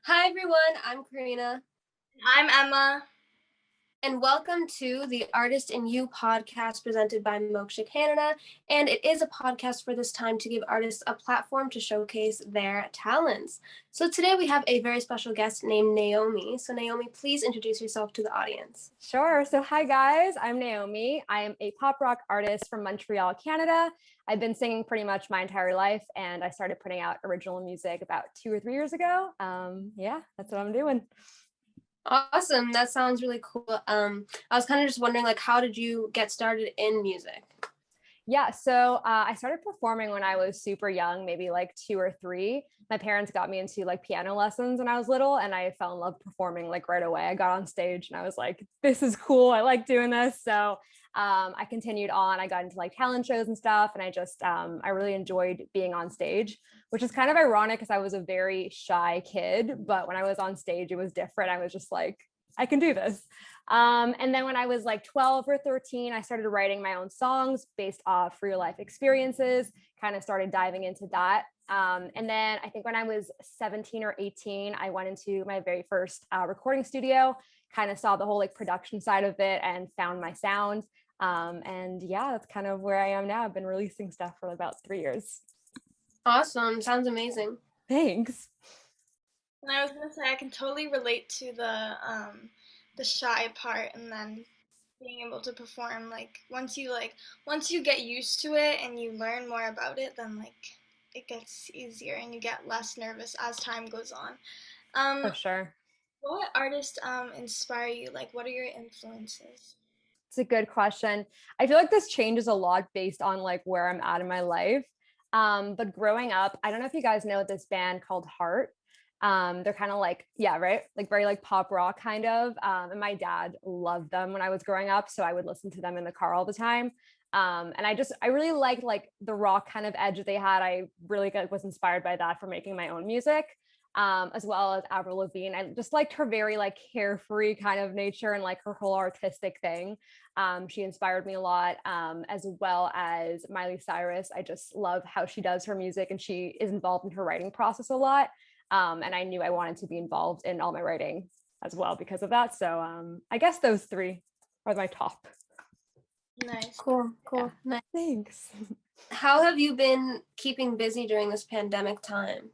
Hi everyone, I'm Karina. I'm Emma. And welcome to the Artist in You podcast presented by Moksha Canada. And it is a podcast for this time to give artists a platform to showcase their talents. So today we have a very special guest named Neomi. So Neomi, please introduce yourself to the audience. Sure. So, hi guys, I'm Neomi. I am a pop rock artist from Montreal, Canada. I've been singing pretty much my entire life, and I started putting out original music about 2 or 3 years ago. Yeah, that's what I'm doing. Awesome. That sounds really cool. I was kind of just wondering, how did you get started in music? Yeah, so I started performing when I was super young, maybe like 2 or 3. My parents got me into like piano lessons when I was little, and I fell in love performing like right away. I got on stage and I was like, this is cool. I like doing this. So I continued on. I got into like talent shows and stuff, and I really enjoyed being on stage, which is kind of ironic because I was a very shy kid. But when I was on stage, it was different. I was just like, I can do this. And then when I was like 12 or 13, I started writing my own songs based off real life experiences, kind of started diving into that. And then I think when I was 17 or 18, I went into my very first recording studio, kind of saw the whole like production side of it and found my sound. And yeah, that's kind of where I am now. I've been releasing stuff for about 3 years. Awesome. Sounds amazing. Thanks. And I was gonna say I can totally relate to the shy part, and then being able to perform. Once you get used to it and you learn more about it, then it gets easier and you get less nervous as time goes on. For Um, sure. what artists inspire you? Like, what are your influences? It's a good question. I feel like this changes a lot based on like where I'm at in my life. But growing up, I don't know if you guys know this band called Heart. They're kind of like, yeah, right, like very like pop rock kind of. And my dad loved them when I was growing up, so I would listen to them in the car all the time. And I really liked like the rock kind of edge that they had. I really was inspired by that for making my own music. As well as Avril Lavigne. I just liked her very like carefree kind of nature and like her whole artistic thing. She inspired me a lot, as well as Miley Cyrus. I just love how she does her music, and she is involved in her writing process a lot. And I knew I wanted to be involved in all my writing as well because of that. So I guess those 3 are my top. Nice. Cool. Yeah. Nice. Thanks. How have you been keeping busy during this pandemic time?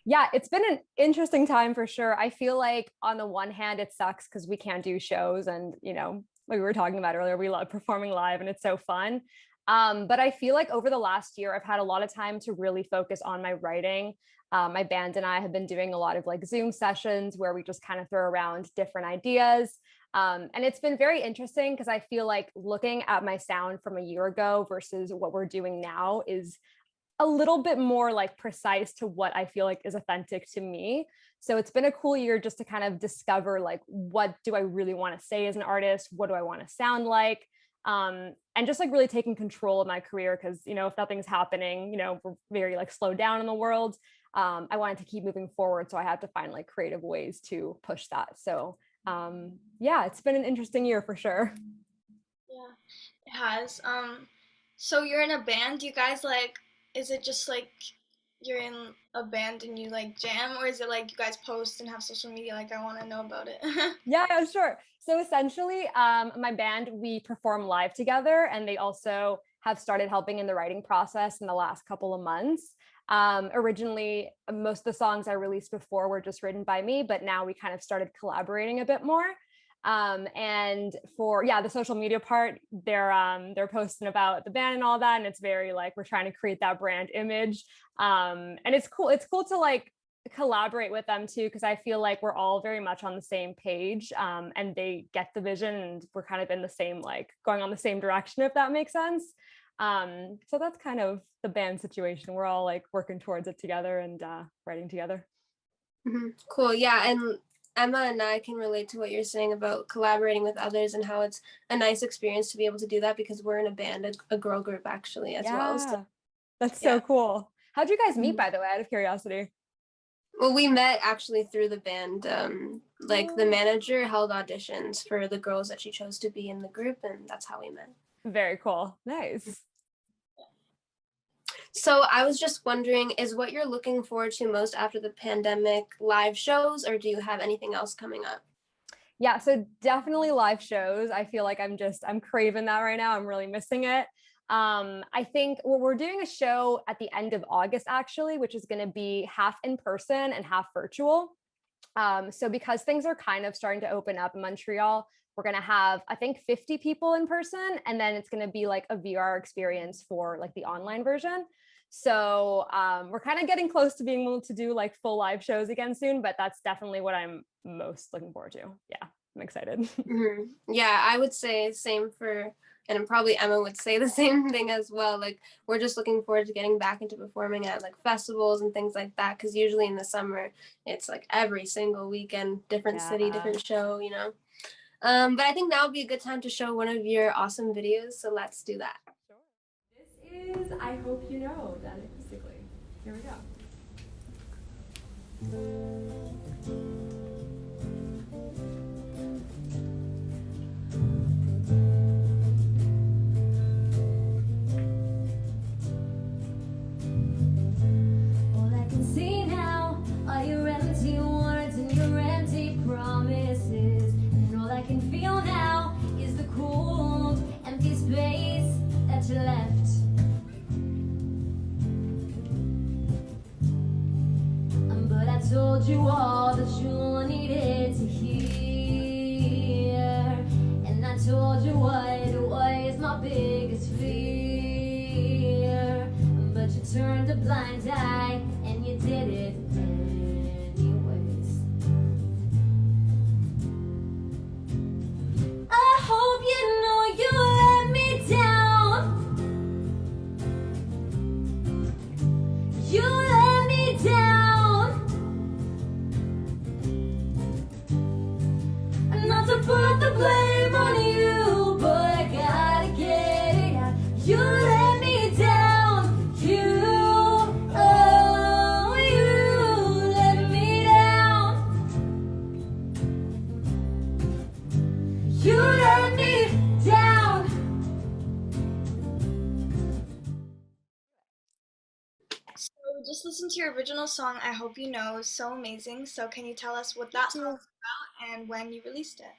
Yeah, it's been an interesting time for sure. I feel like on the one hand, it sucks because we can't do shows, and like we were talking about earlier, we love performing live and it's so fun. But I feel like over the last year, I've had a lot of time to really focus on my writing. My band and I have been doing a lot of like Zoom sessions where we just kind of throw around different ideas. And it's been very interesting because I feel like looking at my sound from a year ago versus what we're doing now is a little bit more like precise to what I feel like is authentic to me. So it's been a cool year just to kind of discover like what do I really want to say as an artist? What do I want to sound like? And just like really taking control of my career because if nothing's happening, we're very like slowed down in the world. I wanted to keep moving forward, so I had to find like creative ways to push that. So yeah, it's been an interesting year for sure. Yeah, it has. So you're in a band. Do you guys like? Is it just like you're in a band and you like jam, or is it like you guys post and have social media? Like, I want to know about it. Yeah, sure. So essentially, my band, we perform live together, and they also have started helping in the writing process in the last couple of months. Originally, most of the songs I released before were just written by me, but now we kind of started collaborating a bit more. And for the social media part, they're posting about the band and all that, and it's very like we're trying to create that brand image. And it's cool. It's cool to like collaborate with them too, because I feel like we're all very much on the same page, and they get the vision, and we're kind of in the same like going on the same direction, if that makes sense. So that's kind of the band situation. We're all like working towards it together and writing together. Mm-hmm. Cool. Yeah. And Emma and I can relate to what you're saying about collaborating with others and how it's a nice experience to be able to do that because we're in a band, a girl group actually as well. So, That's yeah. so cool. How'd you guys meet, Mhm. by the way, out of curiosity? Well, we met actually through the band. Like the manager held auditions for the girls that she chose to be in the group, and that's how we met. Very cool. Nice. So I was just wondering, is what you're looking forward to most after the pandemic live shows, or do you have anything else coming up? Yeah, so definitely live shows. I feel like I'm craving that right now. I'm really missing it. I think we're doing a show at the end of August actually, which is going to be half in person and half virtual. So because things are kind of starting to open up in Montreal, we're going to have, I think, 50 people in person, and then it's going to be like a VR experience for like the online version. So we're kind of getting close to being able to do like full live shows again soon, but that's definitely what I'm most looking forward to. Yeah, I'm excited. Mm-hmm. Yeah, I would say same for, and probably Emma would say the same thing as well. Like, we're just looking forward to getting back into performing at like festivals and things like that, because usually in the summer it's like every single weekend, different city, Yeah. different show, you know. But I think now would be a good time to show one of your awesome videos, so let's do that. Sure. This is I Hope You Know, done acoustically. Here we go. All I can see now are your empty words and your empty promises. And all I can feel now is the cold, empty space that you left. But I told you all that you needed to hear. And I told you what was my biggest fear. But you turned a blind eye and you did it anyways. I hope you know you let me down. You let me down. Not to put the blame on you, but I gotta get it out. You let me down. You, oh, you let me down. You let me down. So just listen to your original song, I Hope You Know, is so amazing. So can you tell us what that song's about and when you released it?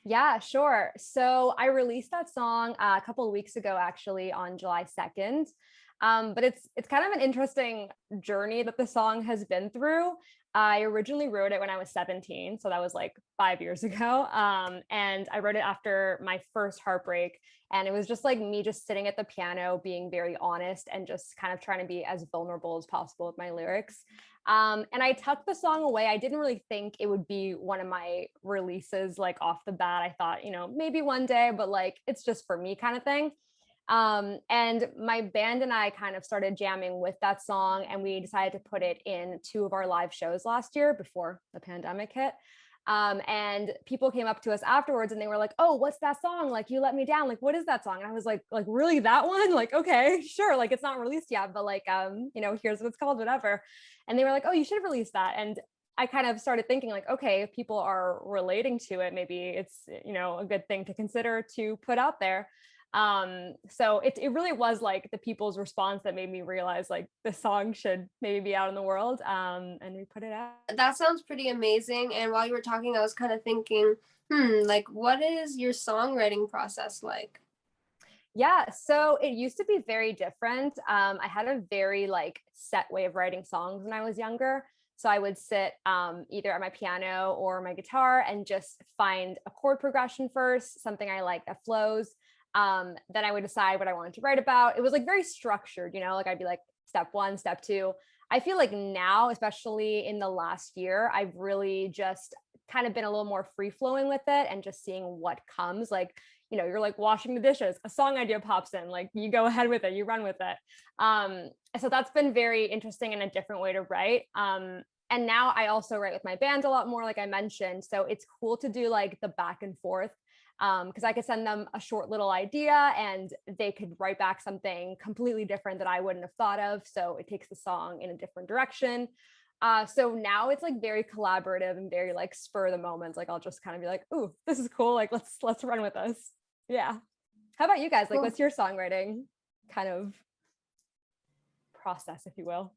Yeah, sure. So I released that song a couple of weeks ago, actually, on July 2nd. But it's kind of an interesting journey that the song has been through. I originally wrote it when I was 17, so that was like 5 years ago. And I wrote it after my first heartbreak. And it was just like me just sitting at the piano, being very honest and just kind of trying to be as vulnerable as possible with my lyrics. And I tucked the song away. I didn't really think it would be one of my releases like off the bat. I thought, maybe one day, but like it's just for me kind of thing. And my band and I kind of started jamming with that song, and we decided to put it in 2 of our live shows last year before the pandemic hit. And people came up to us afterwards and they were like, "Oh, what's that song? Like, You Let Me Down. Like, what is that song?" And I was like, really, that one? Like, okay, sure. Like, it's not released yet, but like, here's what it's called, whatever. And they were like, "Oh, you should release that." And I kind of started thinking like, okay, if people are relating to it, maybe it's, a good thing to consider to put out there. So it really was like the people's response that made me realize like the song should maybe be out in the world. And we put it out. That sounds pretty amazing. And while you were talking, I was kind of thinking, like, what is your songwriting process like? Yeah, so it used to be very different. I had a very like set way of writing songs when I was younger. So I would sit either at my piano or my guitar and just find a chord progression first, something I like that flows. Then I would decide what I wanted to write about. It was like very structured, like I'd be like step 1, step 2. I feel like now, especially in the last year, I've really just kind of been a little more free flowing with it and just seeing what comes. Like, you're like washing the dishes, a song idea pops in, like you go ahead with it, you run with it. So that's been very interesting and a different way to write. And now I also write with my band a lot more, like I mentioned. So it's cool to do like the back and forth, because I could send them a short little idea and they could write back something completely different that I wouldn't have thought of. So it takes the song in a different direction. So now it's like very collaborative and very like spur of the moment. Like I'll just kind of be like, "Ooh, this is cool. Like let's run with this." Yeah. How about you guys? Like, what's your songwriting kind of process, if you will?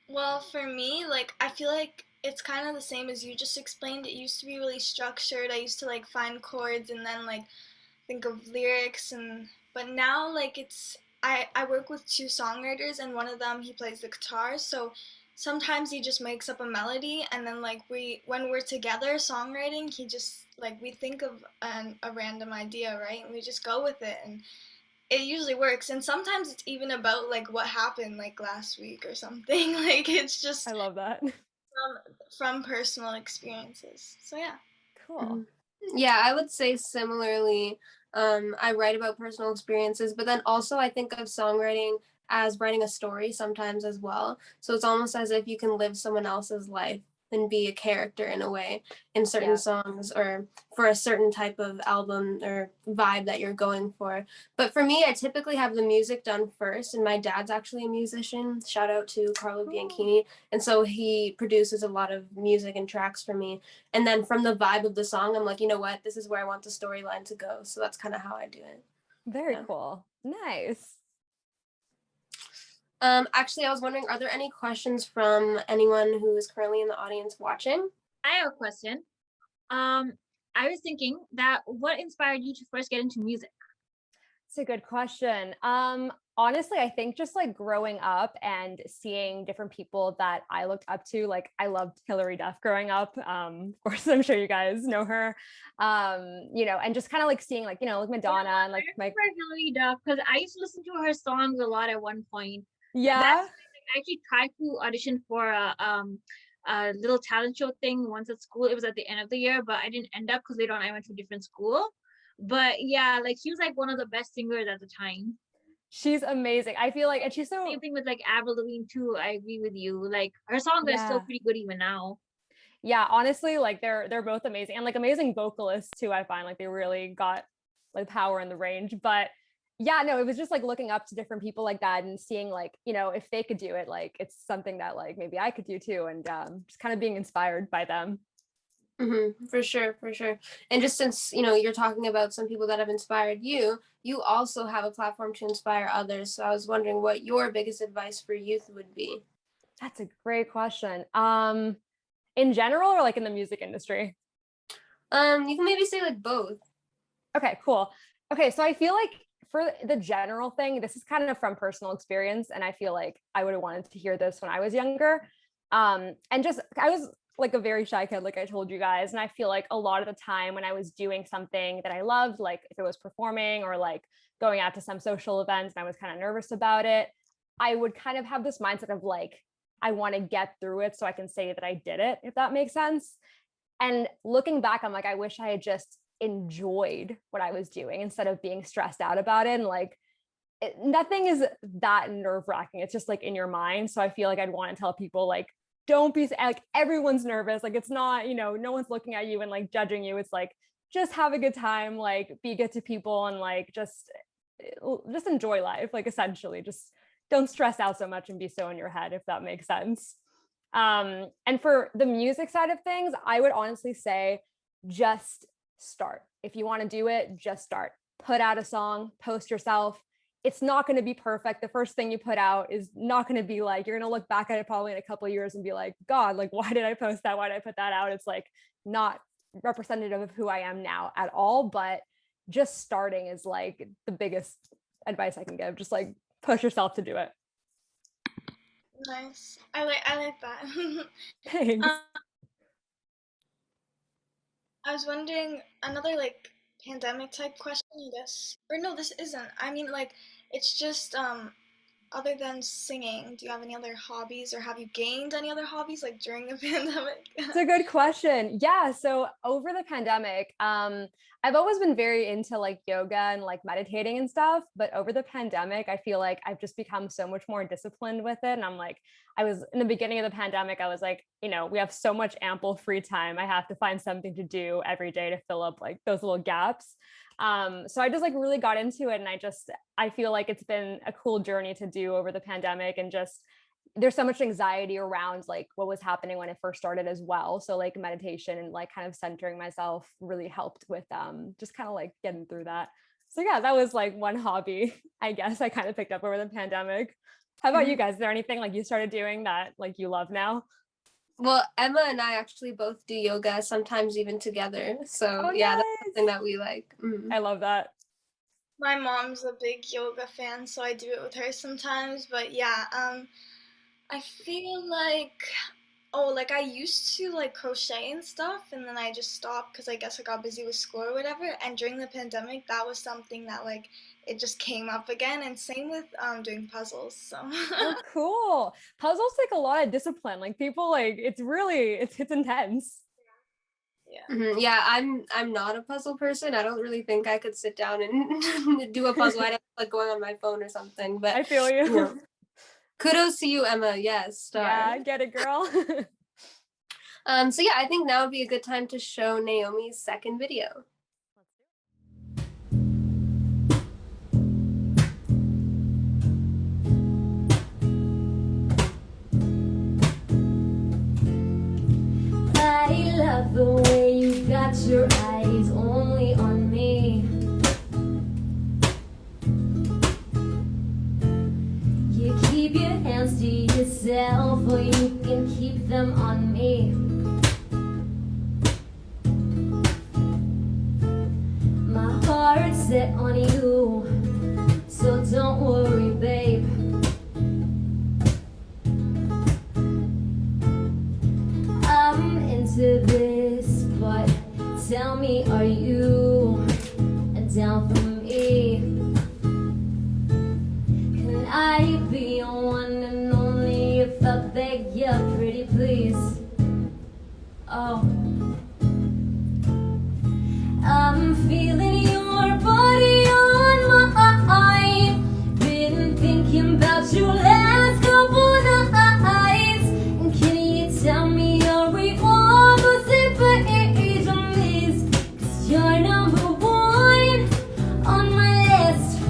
Well, for me, like, I feel like it's kind of the same as you just explained. It used to be really structured. I used to like find chords and then like think of lyrics, and but now like I work with two songwriters, and one of them, he plays the guitar, so sometimes he just makes up a melody, and then like when we're together songwriting, he just like we think of a random idea, right, and we just go with it, and it usually works. And sometimes it's even about like what happened like last week or something. Like it's I just love that. from personal experiences. So yeah. Cool. Yeah, I would say similarly. I write about personal experiences, but then also I think of songwriting as writing a story sometimes as well. So it's almost as if you can live someone else's life and be a character in a way in certain songs or for a certain type of album or vibe that you're going for. But for me, I typically have the music done first, and my dad's actually a musician. Shout out to Carlo Bianchini. And so he produces a lot of music and tracks for me. And then from the vibe of the song, I'm like, you know what? This is where I want the storyline to go. So that's kind of how I do it. Very cool. Nice. Actually, I was wondering, are there any questions from anyone who is currently in the audience watching? I have a question. I was thinking that what inspired you to first get into music? It's a good question. Honestly, I think just like growing up and seeing different people that I looked up to, like I loved Hilary Duff growing up. Of course, I'm sure you guys know her. You know, and just kind of like seeing like, you know, like Madonna and like I remember Hilary Duff because I used to listen to her songs a lot at one point. Yeah. That's, I actually tried to audition for a little talent show thing once at school. It was at the end of the year, but I didn't end up because later on I went to a different school. But yeah, like she was like one of the best singers at the time. She's amazing. I feel like, and she's so same thing with like Avril Lavigne too. I agree with you. Like her songs are still pretty good even now. Yeah, honestly, like they're both amazing and like amazing vocalists too. I find like they really got like power in the range. But yeah, no, it was just like looking up to different people like that and seeing like, you know, if they could do it, like it's something that like maybe I could do too, and just kind of being inspired by them. For sure, for sure. And just since, you know, you're talking about some people that have inspired you, you also have a platform to inspire others. So I was wondering what your biggest advice for youth would be. That's a great question. In general or like in the music industry? You can maybe say like both. Okay, cool. Okay, so I feel like for the general thing, this is kind of from personal experience, and I feel like I would have wanted to hear this when I was younger. And just I was like a very shy kid, like I told you guys, and I feel like a lot of the time when I was doing something that I loved, like if it was performing or like going out to some social events and I was kind of nervous about it, I would kind of have this mindset of like, I want to get through it so I can say that I did it, if that makes sense. And looking back, I'm like, I wish I had just enjoyed what I was doing instead of being stressed out about it. And like, nothing is that nerve-wracking. It's just like in your mind. So I feel like I'd want to tell people like, don't be like, everyone's nervous. Like it's not, you know, no one's looking at you and like judging you. It's like, just have a good time, like be good to people and like, just enjoy life. Like essentially just don't stress out so much and be so in your head, if that makes sense. And for the music side of things, I would honestly say just start. If you want to do it, just start. Put out a song, post yourself. It's not going to be perfect. The first thing you put out is not going to be like, you're going to look back at it probably in a couple of years and be like, God, like, why did I post that? Why did I put that out? It's like not representative of who I am now at all. But just starting is like the biggest advice I can give. Just like push yourself to do it. Nice. I like that. Thanks. I was wondering another like pandemic type question, I guess. Or no, this isn't. I mean like it's just other than singing, do you have any other hobbies or have you gained any other hobbies like during the pandemic? It's a good question. Yeah. So over the pandemic, I've always been very into like yoga and like meditating and stuff. But over the pandemic, I feel like I've just become so much more disciplined with it. And I'm like, I was in the beginning of the pandemic, I was like, you know, we have so much ample free time. I have to find something to do every day to fill up like those little gaps. So I just like really got into it, and I feel like it's been a cool journey to do over the pandemic, and just there's so much anxiety around like what was happening when it first started as well. So like meditation and like kind of centering myself really helped with just kind of like getting through that. So yeah, that was like one hobby, I guess, I kind of picked up over the pandemic. How about you guys? Is there anything like you started doing that like you love now? Well, Emma and I actually both do yoga, sometimes even together. So yeah, nice. that's something that we like. I love that. My mom's a big yoga fan, so I do it with her sometimes. But yeah, I feel like, like I used to like crochet and stuff, and then I just stopped because I guess I got busy with school or whatever. And during the pandemic, that was something that like it just came up again. And same with doing puzzles. So. Oh, cool. Puzzles take a lot of discipline. Like people like it's intense. Yeah. Yeah, I'm not a puzzle person. I don't really think I could sit down and do a puzzle. I'd have like going on my phone or something. But I feel you. Kudos to you, Emma. Yes, star. Yeah, get it, girl. So yeah, I think now would be a good time to show Naomi's second video. I love the way you got your eyes only on me. You keep your hands to yourself, or you can keep them on me. My heart's set on you, so don't worry, babe. I'm into this, but tell me, are you down for me? Can I be your one and only if I beg you pretty please? Oh, I'm feeling your body on mine. Been thinking about you last couple nights. And can you tell me are we on the same page on this? 'Cause you're number one on my list.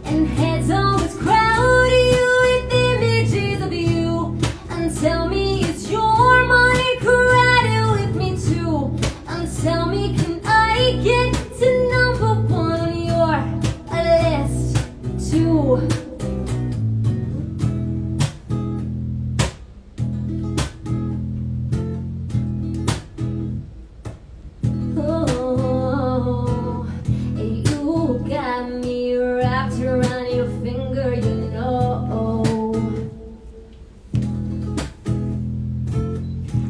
And heads always crowd you with images of you. And tell me is your mind crowded with me too? And tell me can I get to number one on your list too? Oh, you got me wrapped around your finger, you know.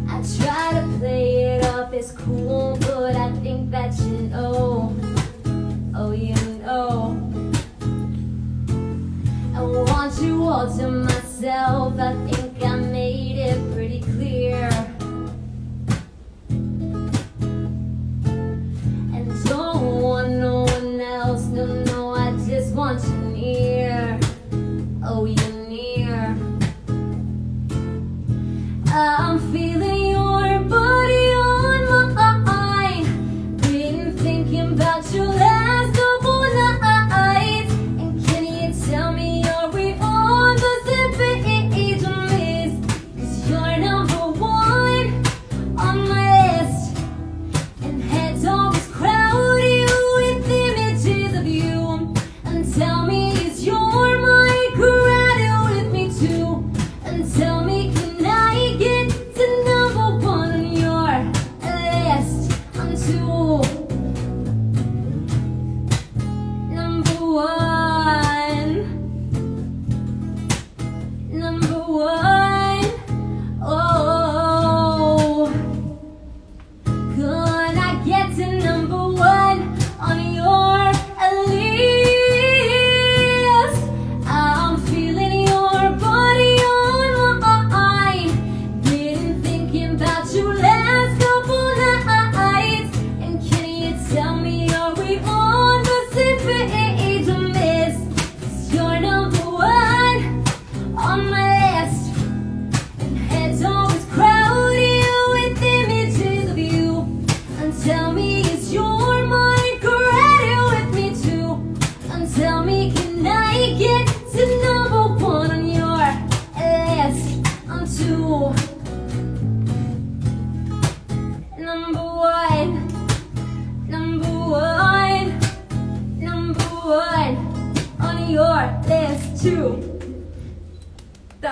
I try to play it off as cool, but I think that you know. Oh, you know. I want you all to myself. I think I made it pretty clear. And don't want no one else. No, no, I just want you near. Oh, you're near. I'm feeling your body on mine. Been thinking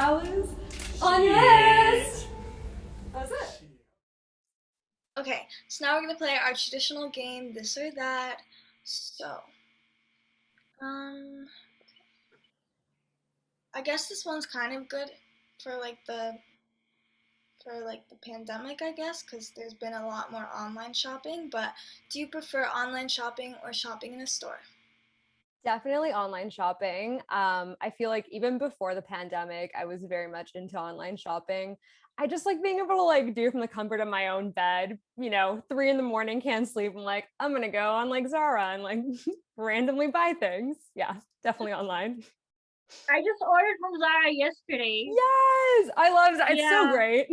flowers on your list. That's it. Okay, so now we're gonna play our traditional game, this or that. So, I guess this one's kind of good for the pandemic, I guess, because there's been a lot more online shopping. But do you prefer online shopping or shopping in a store? Definitely online shopping. I feel like even before the pandemic, I was very much into online shopping. I just like being able to like do it from the comfort of my own bed, 3 a.m, can't sleep. I'm like, I'm gonna go on like Zara and like randomly buy things. Yeah, definitely online. I just ordered from Zara yesterday. Yes, I love Zara. It's so great.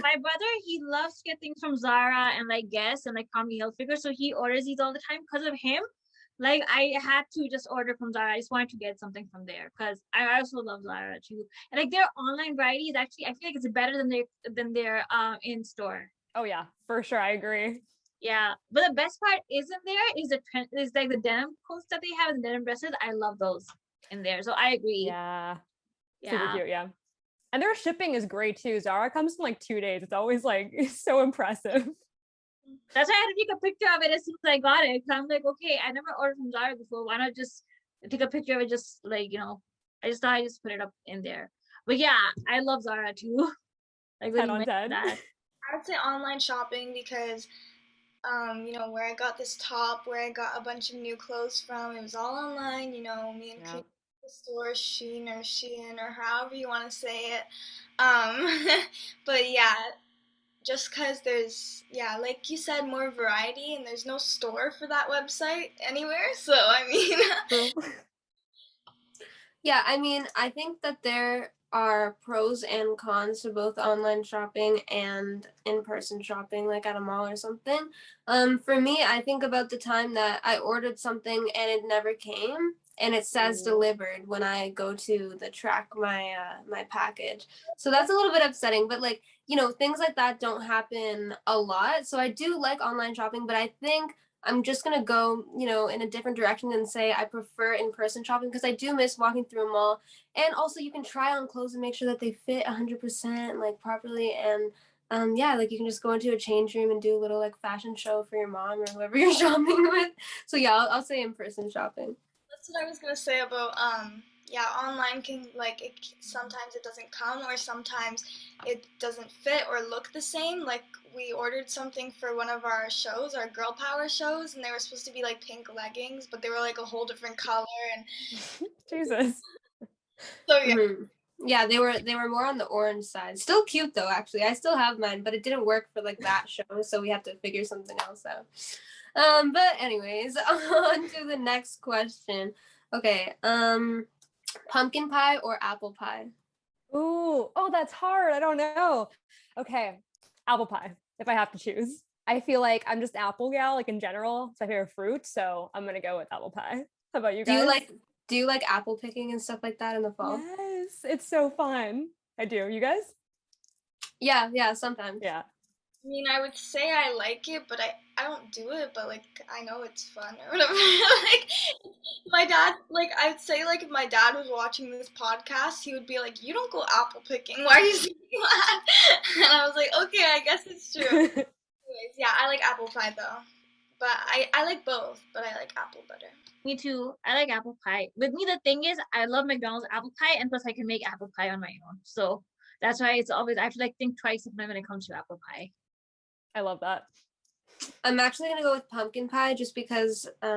My brother, he loves to get things from Zara and like Guess and like Tommy Hilfiger, so he orders these all the time. Because of him, like I had to just order from Zara. I just wanted to get something from there because I also love Zara too. And like their online variety is actually, I feel like it's better than their in store. Oh yeah, for sure, I agree. Yeah, but the best part isn't there is is like the denim coats that they have and the denim dresses. I love those in there, so I agree. Yeah, super cute. Yeah, and their shipping is great too. Zara comes in like 2 days. It's always like so impressive. That's why I had to take a picture of it as soon as I got it. Cause I'm like, okay, I never ordered from Zara before. Why not just take a picture of it? Just like, I just thought I just put it up in there. But yeah, I love Zara too. Like 10 on 10. I would say online shopping because, where I got this top, where I got a bunch of new clothes from, it was all online. Me and Kate at the store, Shein or however you want to say it. But yeah. Just because there's, like you said, more variety and there's no store for that website anywhere. So, I mean. Yeah, I mean, I think that there are pros and cons to both online shopping and in-person shopping, like at a mall or something. For me, I think about the time that I ordered something and it never came. And it says delivered when I go to track my my package. So that's a little bit upsetting, but like, things like that don't happen a lot. So I do like online shopping, but I think I'm just going to go, in a different direction and say I prefer in-person shopping because I do miss walking through a mall. And also you can try on clothes and make sure that they fit 100% like properly. And like you can just go into a change room and do a little like fashion show for your mom or whoever you're shopping with. So yeah, I'll say in-person shopping. That's what I was gonna say about online can sometimes it doesn't come or sometimes it doesn't fit or look the same. Like we ordered something for one of our shows, our girl power shows, and they were supposed to be like pink leggings, but they were like a whole different color and Jesus. So yeah. Mm-hmm. Yeah, they were more on the orange side. Still cute though, actually. I still have mine, but it didn't work for like that show, so we have to figure something else out. But anyways, on to the next question. Okay, pumpkin pie or apple pie? Ooh, that's hard. I don't know. Okay, apple pie, if I have to choose. I feel like I'm just apple gal, like in general. It's my favorite fruit, so I'm gonna go with apple pie. How about you guys? Do you like apple picking and stuff like that in the fall? Yes, it's so fun. I do. You guys? Yeah, sometimes. Yeah. I mean, I would say I like it, but I don't do it, but like I know it's fun or whatever. Like my dad, like I'd say like if my dad was watching this podcast, he would be like, "You don't go apple picking. Why are you saying that?" And I was like, "Okay, I guess it's true." Anyways, yeah, I like apple pie though. But I like both, but I like apple better. Me too. I like apple pie. With me, the thing is, I love McDonald's apple pie, and plus I can make apple pie on my own. So that's why it's always, I have to like think twice when it comes to apple pie. I love that. I'm actually going to go with pumpkin pie just because, I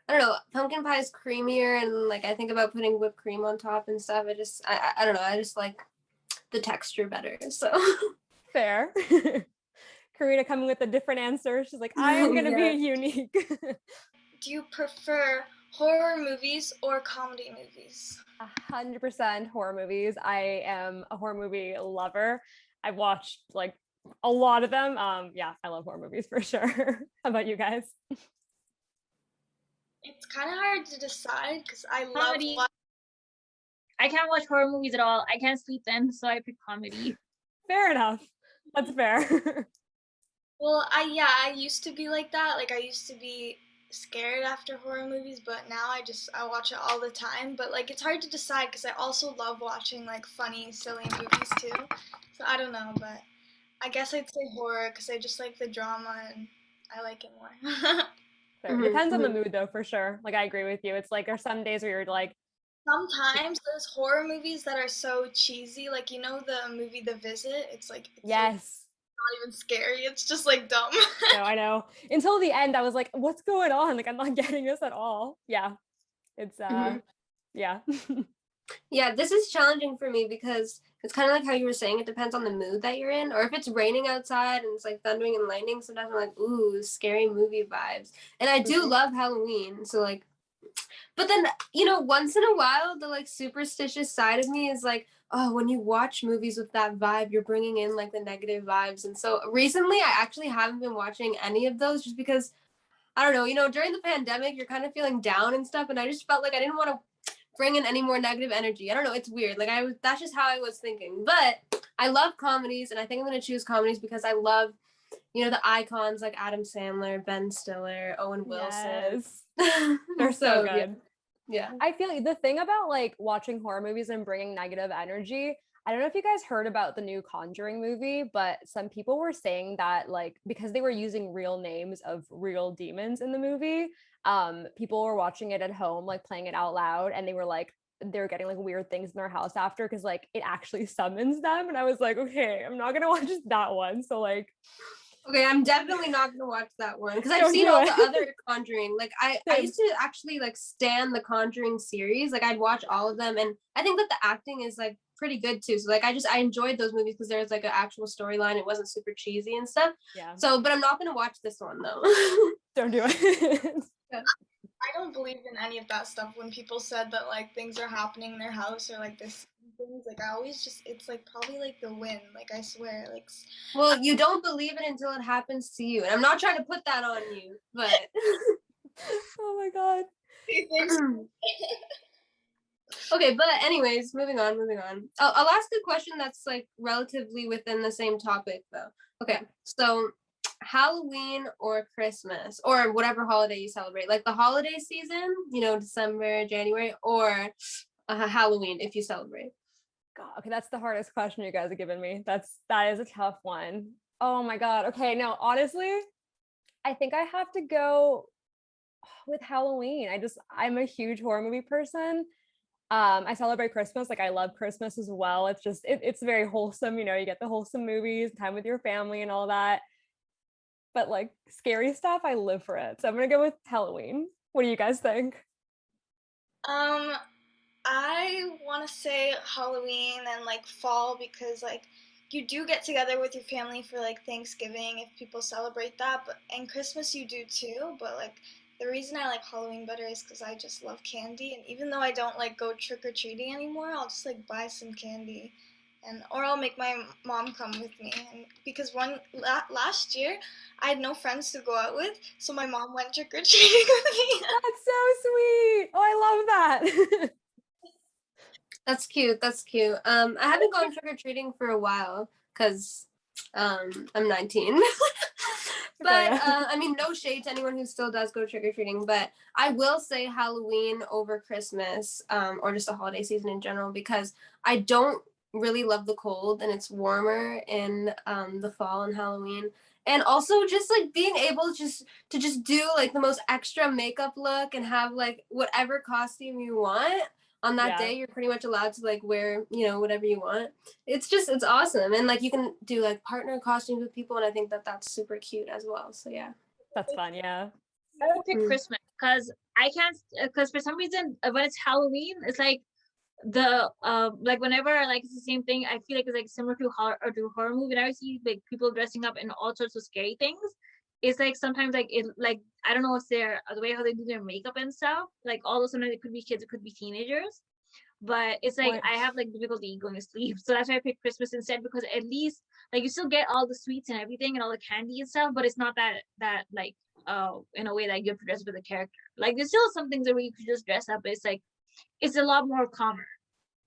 don't know, pumpkin pie is creamier and like I think about putting whipped cream on top and stuff. I don't know, I just like the texture better, so. Fair. Karina coming with a different answer. She's like, I am going to be unique. Do you prefer horror movies or comedy movies? 100% horror movies. I am a horror movie lover. I've watched like a lot of them. Yeah, I love horror movies for sure. How about you guys? It's kind of hard to decide because I Comedy. love. I can't watch horror movies at all. I can't sleep then, so I pick comedy. Fair enough. That's fair. Well, I used to be like that. Like I used to be scared after horror movies, but now I watch it all the time. But like it's hard to decide because I also love watching like funny, silly movies too. So I don't know, but I guess I'd say horror because I just like the drama and I like it more. It depends on the mood though, for sure. Like I agree with you. It's like there's some days where you're like, Sometimes there's horror movies that are so cheesy, like you know the movie The Visit. It's like it's yes. not even scary. It's just like dumb. No, I know. Until the end, I was like, what's going on? Like I'm not getting this at all. Yeah. It's yeah. Yeah, this is challenging for me because it's kind of like how you were saying, it depends on the mood that you're in. Or if it's raining outside and it's like thundering and lightning, sometimes I'm like, ooh, scary movie vibes. And I do love Halloween. So like, but then, you know, once in a while, the like superstitious side of me is like, oh, when you watch movies with that vibe, you're bringing in like the negative vibes. And so recently I actually haven't been watching any of those just because, I don't know, you know, during the pandemic, you're kind of feeling down and stuff. And I just felt like I didn't want to bring in any more negative energy. I don't know, it's weird. Like that's just how I was thinking. But I love comedies, and I think I'm gonna choose comedies because I love, you know, the icons like Adam Sandler, Ben Stiller, Owen Wilson. Yes. They're so good. Yeah. I feel like the thing about like watching horror movies and bringing negative energy, I don't know if you guys heard about the new Conjuring movie, but some people were saying that like because they were using real names of real demons in the movie, people were watching it at home, like playing it out loud, and they were getting like weird things in their house after because like it actually summons them. And I was like, okay, I'm not gonna watch that one. So like, okay, I'm definitely not gonna watch that one because I've seen all the other Conjuring. Like I used to actually like stan the Conjuring series. Like I'd watch all of them, and I think that the acting is like pretty good too. So like I enjoyed those movies because there was like an actual storyline. It wasn't super cheesy and stuff. Yeah. So, but I'm not gonna watch this one though. Don't do it. I don't believe in any of that stuff when people said that like things are happening in their house or like this things. Like I always just, it's like probably like the wind. Like I swear, like. Well, you don't believe it until it happens to you, and I'm not trying to put that on you, but. Oh my god. Okay, but anyways, moving on. I'll ask a question that's like relatively within the same topic though. Okay, so Halloween or Christmas or whatever holiday you celebrate, like the holiday season, you know, December, January, or Halloween if you celebrate. God, okay, that's the hardest question you guys have given me. That is a tough one. Oh my god. Okay, no, honestly, I think I have to go with Halloween. I'm a huge horror movie person. I celebrate Christmas. Like I love Christmas as well. It's just it's very wholesome, you know, you get the wholesome movies, time with your family and all that. But like scary stuff, I live for it. So I'm gonna go with Halloween. What do you guys think? I want to say Halloween and like fall because like you do get together with your family for like Thanksgiving if people celebrate that, but and Christmas you do too. But like the reason I like Halloween better is because I just love candy, and even though I don't like go trick or treating anymore, I'll just like buy some candy, and or I'll make my mom come with me. And because last year I had no friends to go out with, so my mom went trick or treating with me. That's so sweet. Oh, I love that. That's cute. I haven't gone trick or treating for a while because I'm 19. But I mean, no shade to anyone who still does go trick or treating, but I will say Halloween over Christmas, or just the holiday season in general, because I don't really love the cold and it's warmer in the fall and Halloween. And also just like being able to just do like the most extra makeup look and have like whatever costume you want on that day. You're pretty much allowed to like wear, you know, whatever you want. It's awesome. And like you can do like partner costumes with people, and I think that that's super cute as well. So yeah, that's fun. Yeah, I would pick Christmas because I can't, because for some reason when it's Halloween, it's like the like whenever like it's the same thing, I feel like it's like similar to horror movie. And I see like people dressing up in all sorts of scary things. It's like sometimes like it like I don't know if they're the way how they do their makeup and stuff. Like all of a sudden it could be kids, it could be teenagers. But it's like I have like difficulty going to sleep, so that's why I picked Christmas instead, because at least like you still get all the sweets and everything and all the candy and stuff, but it's not that like in a way that you have to dress up with a character. Like there's still some things that where you could just dress up, but it's like it's a lot more calmer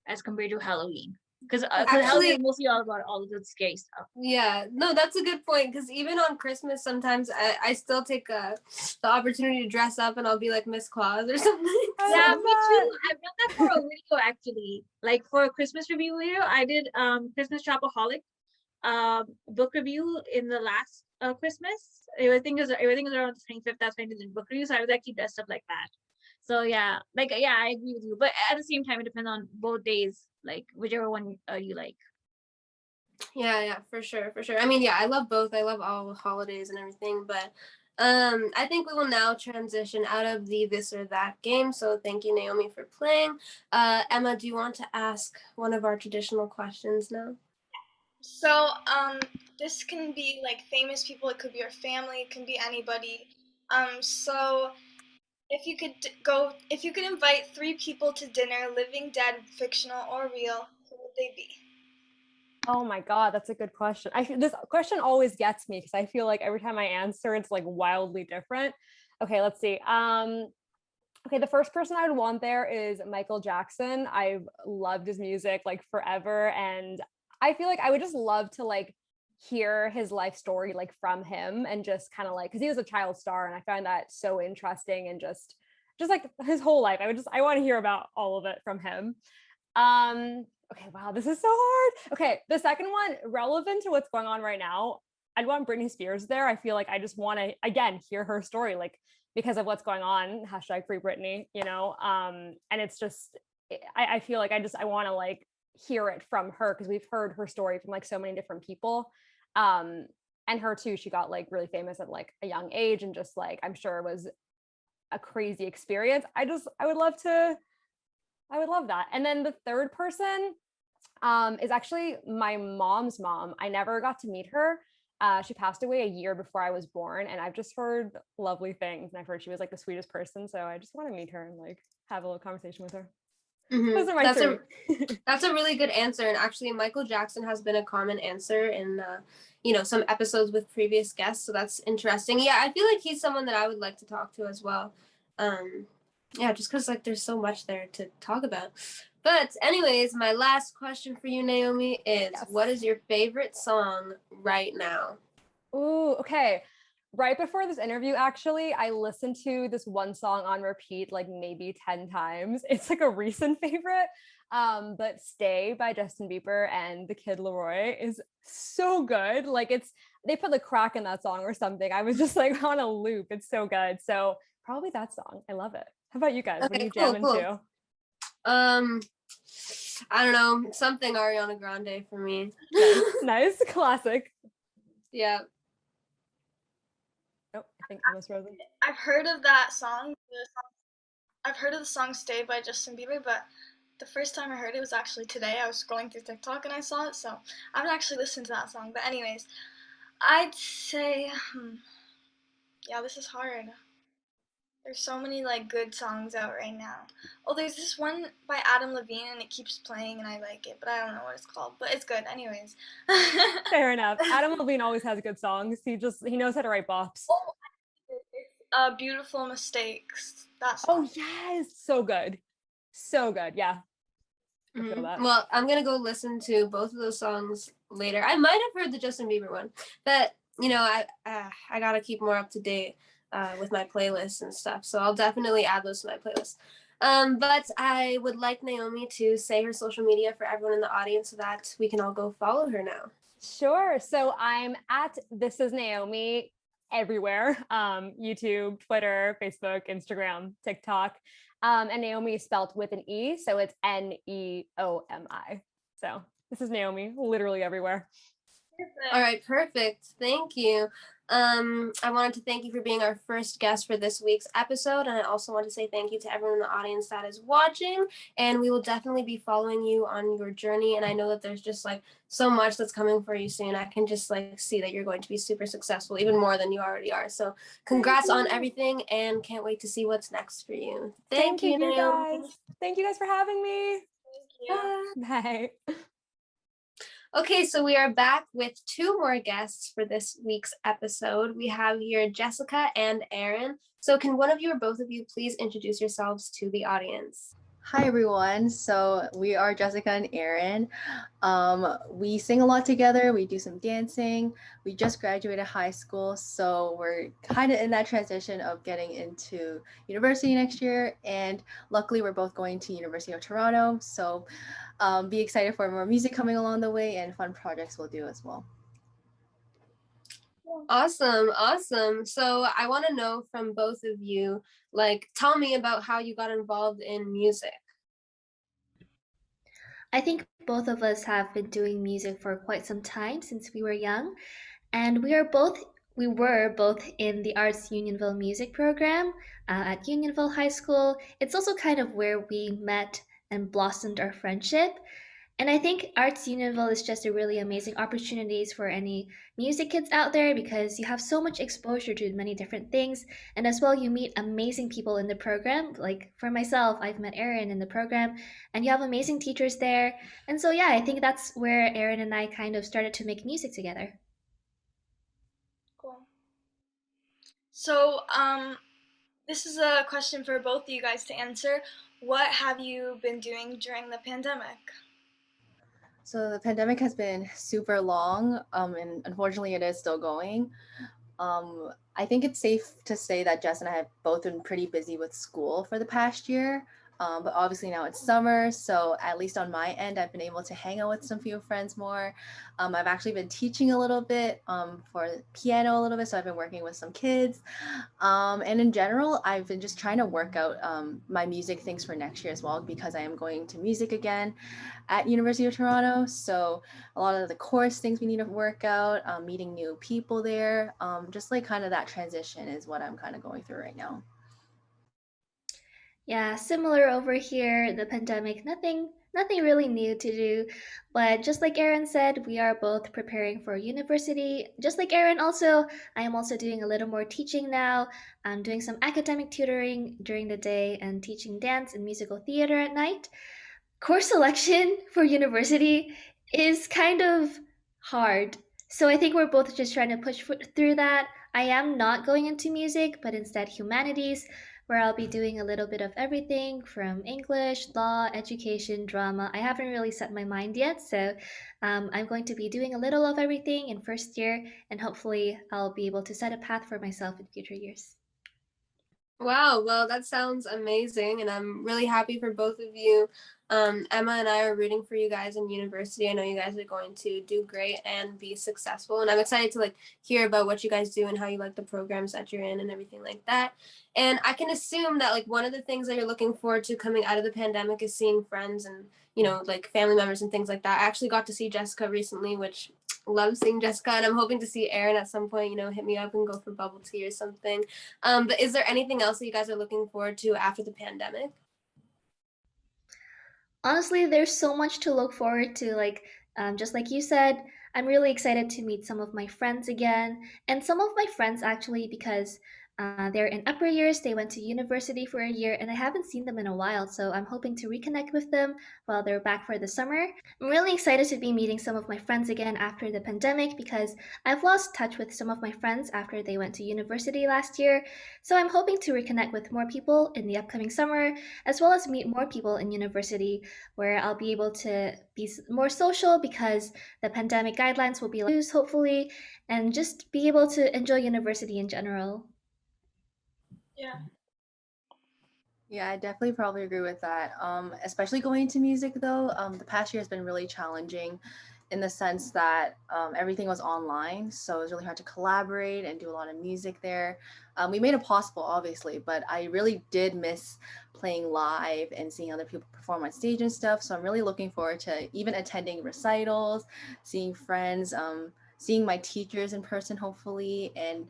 as compared to Halloween. because Actually- holiday is mostly all about all of the scary stuff. Yeah, no, that's a good point, because even on Christmas, sometimes I still take the opportunity to dress up, and I'll be like Miss Claus or something. Yeah, me too. I've done that for a video actually. Like for a Christmas review video, I did Christmas Shopaholic book review in the last Christmas. Everything is around the 25th. That's when I did the book review. So I was actually dressed up like that. So yeah, like yeah, I agree with you. But at the same time, it depends on both days, like whichever one you like. Yeah, for sure. I mean, yeah, I love both. I love all the holidays and everything, but I think we will now transition out of the this or that game. So thank you, Neomi, for playing. Emma, do you want to ask one of our traditional questions now? So, this can be like famous people. It could be your family. It can be anybody. So if you could invite 3 people to dinner, living, dead, fictional, or real, who would they be? Oh my God, that's a good question. This question always gets me because I feel like every time I answer, it's like wildly different. Okay, let's see. Okay, the first person I would want there is Michael Jackson. I've loved his music like forever, and I feel like I would just love to like hear his life story like from him, and just kind of like, because he was a child star, and I find that so interesting, and just like his whole life. I want to hear about all of it from him. Okay, wow, this is so hard. Okay, the second one, relevant to what's going on right now, I'd want Britney Spears there. I feel like I just want to, again, hear her story, like because of what's going on, hashtag free Britney, you know? And it's just, I feel like I want to like hear it from her, because we've heard her story from like so many different people. And her too, she got like really famous at like a young age, and just like, I'm sure it was a crazy experience. I would love that. And then the third person is actually my mom's mom. I never got to meet her. She passed away a year before I was born, and I've just heard lovely things. And I've heard she was like the sweetest person. So I just want to meet her and like have a little conversation with her. Mm-hmm. Those are my three. That's a really good answer. And actually, Michael Jackson has been a common answer in, some episodes with previous guests. So that's interesting. Yeah, I feel like he's someone that I would like to talk to as well. Yeah, just because like there's so much there to talk about. But anyways, my last question for you, Neomi, is Yes. What is your favorite song right now? Ooh, okay. Right before this interview, actually, I listened to this one song on repeat like maybe 10 times. It's like a recent favorite. But Stay by Justin Bieber and the Kid Laroi is so good. Like they put the crack in that song or something. I was just like on a loop. It's so good. So probably that song. I love it. How about you guys? Okay, what are you cool, jamming cool. to? I don't know, something Ariana Grande for me. Nice. Classic. Yeah. Oh, I think Emma's frozen. I've heard of that song. I've heard of the song "Stay" by Justin Bieber, but the first time I heard it was actually today. I was scrolling through TikTok and I saw it, so I haven't actually listened to that song. But anyways, I'd say, yeah, this is hard. There's so many like good songs out right now. Oh, there's this one by Adam Levine and it keeps playing and I like it, but I don't know what it's called. But it's good, anyways. Fair enough. Adam Levine always has good songs. He knows how to write bops. Oh, it's Beautiful Mistakes. That Oh song. yes, so good, so good. Yeah. I feel that. Well, I'm gonna go listen to both of those songs later. I might have heard the Justin Bieber one, but I gotta keep more up to date with my playlists and stuff. So I'll definitely add those to my playlist. But I would like Neomi to say her social media for everyone in the audience so that we can all go follow her now. Sure. So I'm at This Is Neomi everywhere. YouTube, Twitter, Facebook, Instagram, TikTok. And Neomi is spelled with an E, so it's Neomi. So This Is Neomi, literally everywhere. All right, perfect. Thank you. I wanted to thank you for being our first guest for this week's episode, and I also want to say thank you to everyone in the audience that is watching, and we will definitely be following you on your journey, and I know that there's just like so much that's coming for you soon. I can just like see that you're going to be super successful, even more than you already are. So congrats on everything, and can't wait to see what's next for you. Thank you guys. Thank you guys for having me. Thank you. Bye. Okay, so we are back with 2 more guests for this week's episode. We have here Jessica and Erin. So can one of you or both of you please introduce yourselves to the audience? Hi everyone. So we are Jessica and Erin. We sing a lot together. We do some dancing. We just graduated high school, so we're kind of in that transition of getting into university next year. And luckily, we're both going to University of Toronto. So be excited for more music coming along the way and fun projects we'll do as well. Awesome. So I want to know from both of you, like, tell me about how you got involved in music. I think both of us have been doing music for quite some time since we were young, and we were both in the Arts Unionville music program at Unionville High School. It's also kind of where we met and blossomed our friendship. And I think Arts Unionville is just a really amazing opportunities for any music kids out there because you have so much exposure to many different things. And as well, you meet amazing people in the program. Like for myself, I've met Erin in the program, and you have amazing teachers there. And so, yeah, I think that's where Erin and I kind of started to make music together. Cool. So, this is a question for both of you guys to answer. What have you been doing during the pandemic? So the pandemic has been super long, and unfortunately, it is still going. I think it's safe to say that Jess and I have both been pretty busy with school for the past year. But obviously now it's summer, so at least on my end, I've been able to hang out with some few friends more. I've actually been teaching a little bit for piano a little bit, so I've been working with some kids. And in general, I've been just trying to work out my music things for next year as well because I am going to music again at University of Toronto. So a lot of the course things we need to work out, meeting new people there, just like kind of that transition is what I'm kind of going through right now. Yeah, similar over here, the pandemic, nothing really new to do. But just like Erin said, we are both preparing for university. Just like Erin also, I am also doing a little more teaching now. I'm doing some academic tutoring during the day and teaching dance and musical theater at night. Course selection for university is kind of hard. So I think we're both just trying to push through that. I am not going into music, but instead humanities, where I'll be doing a little bit of everything from English, law, education, drama. I haven't really set my mind yet, so I'm going to be doing a little of everything in first year, and hopefully I'll be able to set a path for myself in future years. Wow, well, that sounds amazing, and I'm really happy for both of you. Emma and I are rooting for you guys in university. I know you guys are going to do great and be successful, and I'm excited to like hear about what you guys do and how you like the programs that you're in and everything like that. And I can assume that like one of the things that you're looking forward to coming out of the pandemic is seeing friends and like family members and things like that. I actually got to see Jessica recently, which love seeing Jessica, and I'm hoping to see Erin at some point, hit me up and go for bubble tea or something. But is there anything else that you guys are looking forward to after the pandemic? Honestly, there's so much to look forward to. Like, just like you said, I'm really excited to meet some of my friends again. And some of my friends actually, because they're in upper years, they went to university for a year, and I haven't seen them in a while. So I'm hoping to reconnect with them while they're back for the summer. I'm really excited to be meeting some of my friends again after the pandemic because I've lost touch with some of my friends after they went to university last year. So I'm hoping to reconnect with more people in the upcoming summer, as well as meet more people in university where I'll be able to be more social because the pandemic guidelines will be loose, hopefully, and just be able to enjoy university in general. Yeah. Yeah, I definitely probably agree with that. Especially going to music though, the past year has been really challenging in the sense that everything was online, so it was really hard to collaborate and do a lot of music there. We made it possible, obviously, but I really did miss playing live and seeing other people perform on stage and stuff. So I'm really looking forward to even attending recitals, seeing friends, seeing my teachers in person, hopefully, and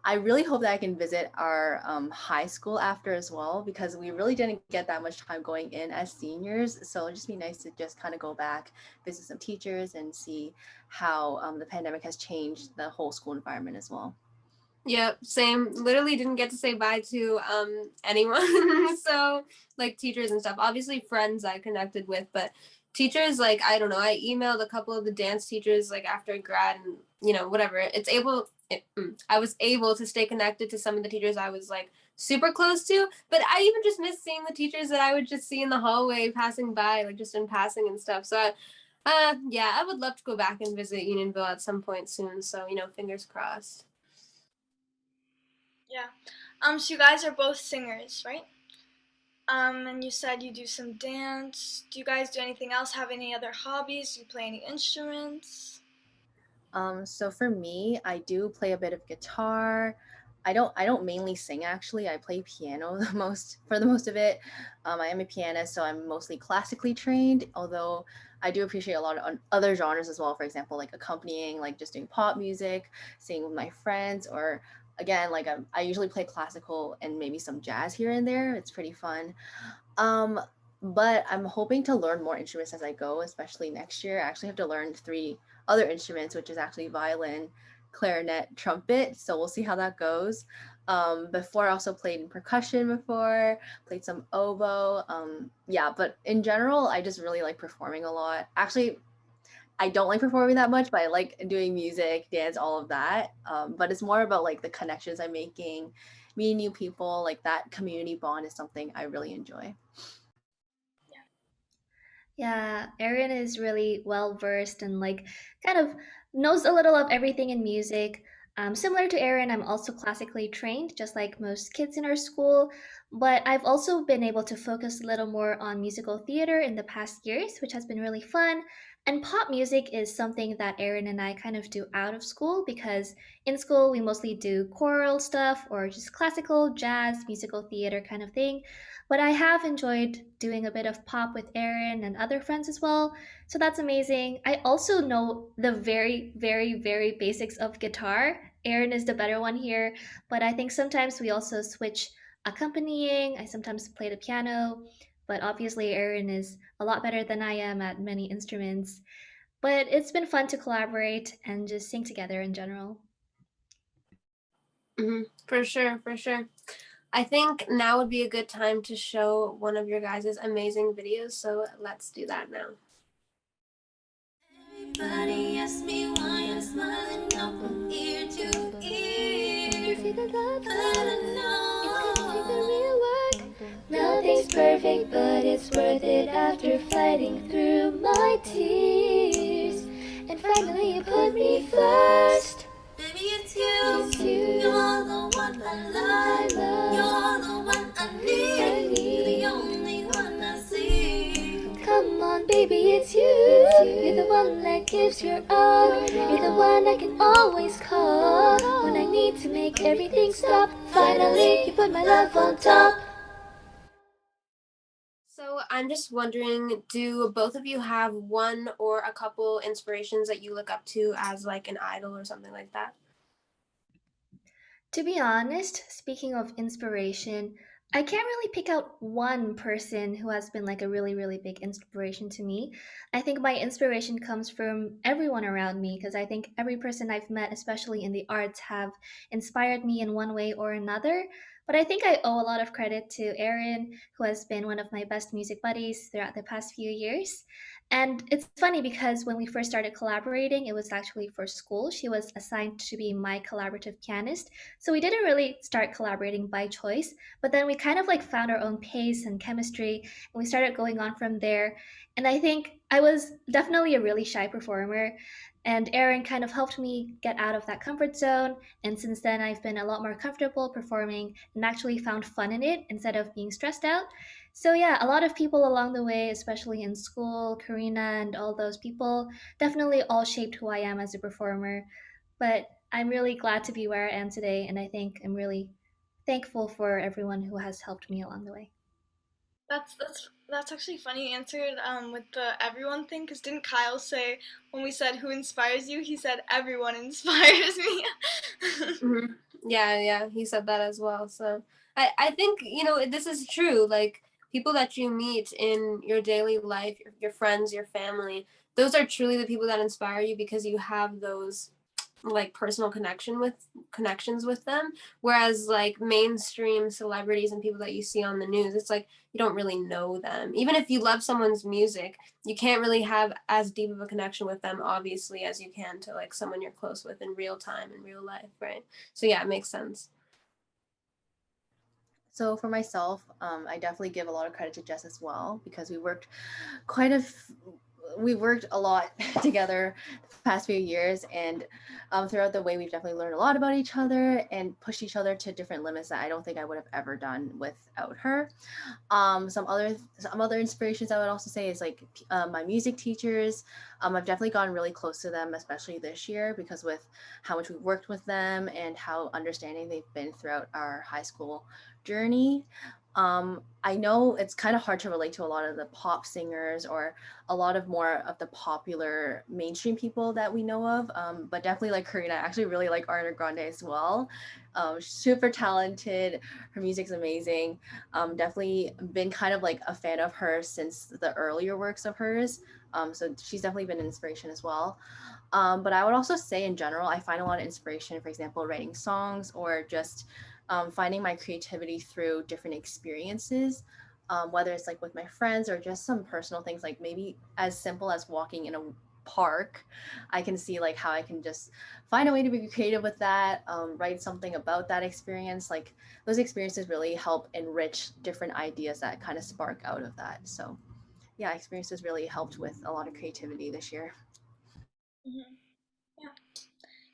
I really hope that I can visit our high school after as well, because we really didn't get that much time going in as seniors. So it'll just be nice to just kind of go back, visit some teachers, and see how the pandemic has changed the whole school environment as well. Yep, same. Literally didn't get to say bye to anyone. So like teachers and stuff. Obviously friends I connected with, but teachers, like, I don't know. I emailed a couple of the dance teachers like after grad, and whatever. I was able to stay connected to some of the teachers I was like super close to, but I even just miss seeing the teachers that I would just see in the hallway passing by, like just in passing and stuff. So yeah, I would love to go back and visit Unionville at some point soon. So, fingers crossed. Yeah. So you guys are both singers, right? And you said you do some dance. Do you guys do anything else? Have any other hobbies? Do you play any instruments? So for me, I do play a bit of guitar. I don't mainly sing actually. I play piano for the most of it. I am a pianist, so I'm mostly classically trained, although I do appreciate a lot of other genres as well. For example, like accompanying, like just doing pop music, singing with my friends, or again, like I usually play classical and maybe some jazz here and there. It's pretty fun. Um, but I'm hoping to learn more instruments as I go, especially next year. I actually have to learn three other instruments, which is actually violin, clarinet, trumpet. So we'll see how that goes. Before I also played in percussion before, played some oboe. Yeah, but in general, I just really like performing a lot. Actually, I don't like performing that much, but I like doing music, dance, all of that. But it's more about like the connections I'm making, meeting new people, like that community bond is something I really enjoy. Yeah, Erin is really well versed and like kind of knows a little of everything in music. Similar to Erin, I'm also classically trained, just like most kids in our school. But I've also been able to focus a little more on musical theater in the past years, which has been really fun. And pop music is something that Erin and I kind of do out of school because in school we mostly do choral stuff or just classical, jazz, musical theater kind of thing. But I have enjoyed doing a bit of pop with Erin and other friends as well. So that's amazing. I also know the very, very, very basics of guitar. Erin is the better one here, but I think sometimes we also switch accompanying. I sometimes play the piano, but obviously Erin is a lot better than I am at many instruments. But it's been fun to collaborate and just sing together in general. For sure, for sure. I think now would be a good time to show one of your guys' amazing videos, so let's do that now. Everybody asks me why I'm smiling up from ear to ear. If you could love, but I know it's gonna take the real work. Nothing's perfect, but it's worth it after fighting through my tears. And finally, you put me first. Baby, it's you. You're the one I love. You're the one I need. You're the only one I see. Come on, baby, it's you. You're the one that gives your all. You're the one I can always call when I need to make everything stop. Finally, you put my love on top. So I'm just wondering, do both of you have one or a couple inspirations that you look up to as like an idol or something like that? To be honest, speaking of inspiration, I can't really pick out one person who has been like a really, really big inspiration to me. I think my inspiration comes from everyone around me because I think every person I've met, especially in the arts, have inspired me in one way or another. But I think I owe a lot of credit to Erin, who has been one of my best music buddies throughout the past few years. And it's funny because when we first started collaborating, it was actually for school. She was assigned to be my collaborative pianist. So we didn't really start collaborating by choice, but then we kind of like found our own pace and chemistry, and we started going on from there. And I think I was definitely a really shy performer, and Erin kind of helped me get out of that comfort zone. And since then, I've been a lot more comfortable performing and actually found fun in it instead of being stressed out. So, yeah, a lot of people along the way, especially in school, Karina, and all those people, definitely all shaped who I am as a performer. But I'm really glad to be where I am today, and I think I'm really thankful for everyone who has helped me along the way. That's actually funny. You answered with the everyone thing, because didn't Kyle say when we said who inspires you, he said everyone inspires me. Mm-hmm. Yeah, he said that as well. So I think, this is true. Like people that you meet in your daily life, your friends, your family, those are truly the people that inspire you because you have those like personal connections with them, whereas like mainstream celebrities and people that you see on the news, it's like you don't really know them. Even if you love someone's music, you can't really have as deep of a connection with them obviously as you can to like someone you're close with in real time in real life, right? So yeah, it makes sense. So for myself, I definitely give a lot of credit to Jess as well, because quite a we worked a lot together the past few years, and throughout the way we've definitely learned a lot about each other and pushed each other to different limits that I don't think I would have ever done without her. Some other inspirations I would also say is like my music teachers. I've definitely gotten really close to them, especially this year, because with how much we've worked with them and how understanding they've been throughout our high school journey. I know it's kind of hard to relate to a lot of the pop singers or a lot of more of the popular mainstream people that we know of, but definitely like Karina. I actually really like Ariana Grande as well. Super talented. Her music's amazing. Definitely been kind of like a fan of hers since the earlier works of hers. So she's definitely been an inspiration as well. But I would also say in general, I find a lot of inspiration, for example, writing songs or just finding my creativity through different experiences, whether it's like with my friends or just some personal things, like maybe as simple as walking in a park. I can see like how I can just find a way to be creative with that, write something about that experience. Like those experiences really help enrich different ideas that kind of spark out of that. So yeah, experiences really helped with a lot of creativity this year. Mm-hmm. Yeah.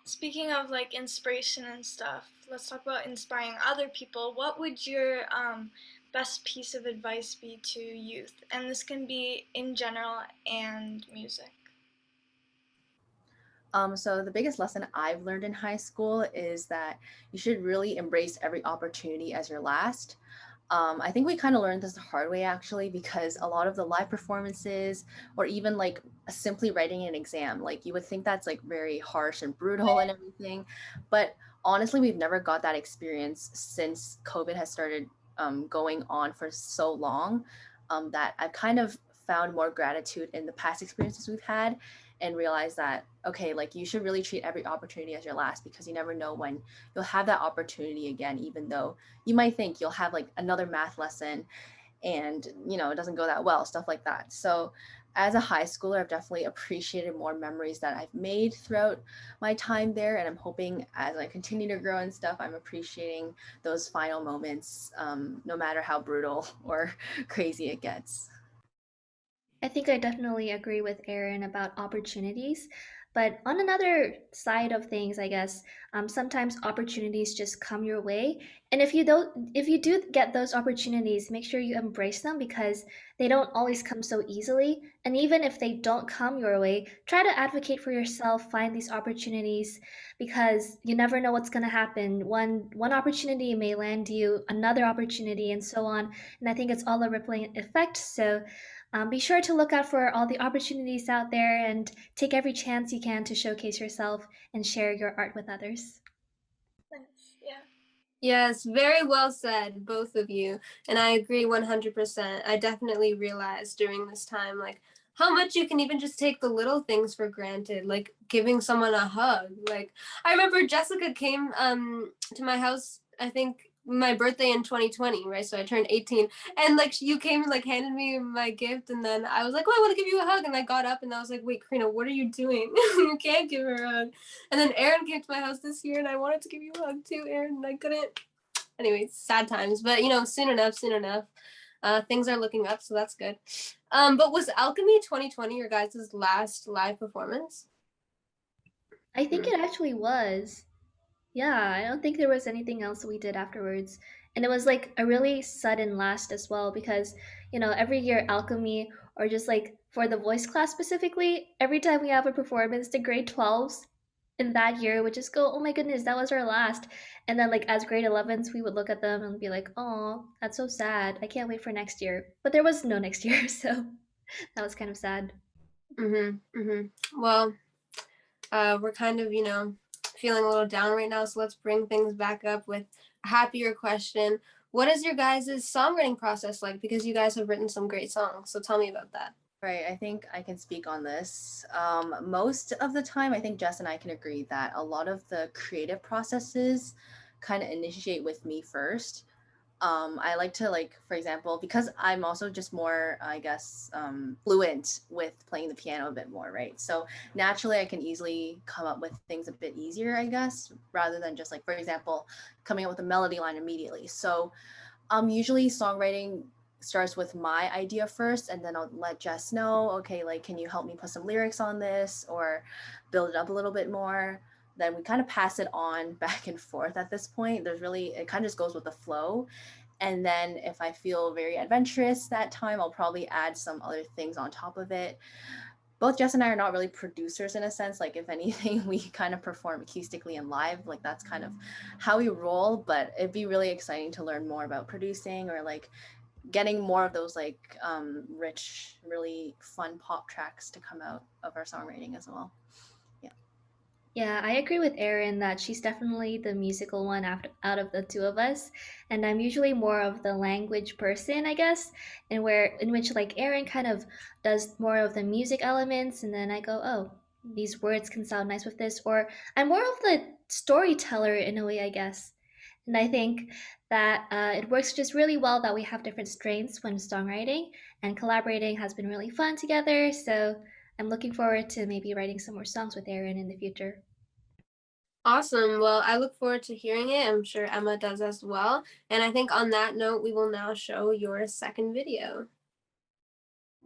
Speaking of like inspiration and stuff, let's talk about inspiring other people. What would your best piece of advice be to youth? And this can be in general and music. So the biggest lesson I've learned in high school is that you should really embrace every opportunity as your last. I think we kind of learned this the hard way actually, because a lot of the live performances or even like simply writing an exam, like you would think that's like very harsh and brutal and everything. But honestly, we've never got that experience since COVID has started going on for so long, that I've kind of found more gratitude in the past experiences we've had and realized that, okay, like you should really treat every opportunity as your last, because you never know when you'll have that opportunity again, even though you might think you'll have like another math lesson and it doesn't go that well, stuff like that. So as a high schooler, I've definitely appreciated more memories that I've made throughout my time there, and I'm hoping as I continue to grow and stuff, I'm appreciating those final moments, no matter how brutal or crazy it gets. I think I definitely agree with Erin about opportunities. But on another side of things, I guess sometimes opportunities just come your way, and if you do get those opportunities, make sure you embrace them because they don't always come so easily. And even if they don't come your way, try to advocate for yourself, find these opportunities because you never know what's going to happen. One opportunity may land you another opportunity, and so on. And I think it's all a rippling effect. So be sure to look out for all the opportunities out there and take every chance you can to showcase yourself and share your art with others. Thanks. Yeah. Yes, very well said, both of you. And I agree 100%. I definitely realized during this time, like, how much you can even just take the little things for granted, like giving someone a hug. Like, I remember Jessica came to my house, I think my birthday in 2020, right? So I turned 18, and like you came and like handed me my gift, and then I was like, oh, I want to give you a hug, and I got up and I was like, wait, Karina, what are you doing? You can't give her a hug. And then Erin came to my house this year, and I wanted to give you a hug too, Erin, and I couldn't. Anyway, sad times, but soon enough, soon enough. Things are looking up, so that's good. But was Alchemy 2020 your guys' last live performance? I think it actually was. Yeah, I don't think there was anything else we did afterwards. And it was like a really sudden last as well because, every year alchemy or just like for the voice class specifically, every time we have a performance, the grade 12s in that year would just go, "Oh my goodness, that was our last." And then like as grade 11s, we would look at them and be like, "Oh, that's so sad. I can't wait for next year." But there was no next year, so that was kind of sad. Well, we're kind of, feeling a little down right now, so let's bring things back up with a happier question. What is your guys' songwriting process like? Because you guys have written some great songs, so tell me about that. Right, I think I can speak on this. Most of the time, I think Jess and I can agree that a lot of the creative processes kind of initiate with me first. I like to like, for example, because I'm also just more, I guess, fluent with playing the piano a bit more, right? So naturally, I can easily come up with things a bit easier, I guess, rather than just like, for example, coming up with a melody line immediately. So Usually songwriting starts with my idea first, and then I'll let Jess know, okay, like, can you help me put some lyrics on this or build it up a little bit more? Then we kind of pass it on back and forth at this point. It kind of just goes with the flow. And then if I feel very adventurous that time, I'll probably add some other things on top of it. Both Jess and I are not really producers in a sense. Like, if anything, we kind of perform acoustically and live. Like, that's kind of how we roll. But it'd be really exciting to learn more about producing, or like getting more of those like rich, really fun pop tracks to come out of our songwriting as well. Yeah, I agree with Erin that she's definitely the musical one out of the two of us, and I'm usually more of the language person, I guess, in which like Erin kind of does more of the music elements, and then I go, oh, these words can sound nice with this, or I'm more of the storyteller in a way, I guess. And I think that it works just really well that we have different strengths when songwriting, and collaborating has been really fun together. So I'm looking forward to maybe writing some more songs with Erin in the future. Awesome. Well, I look forward to hearing it. I'm sure Emma does as well. And I think on that note, we will now show your second video.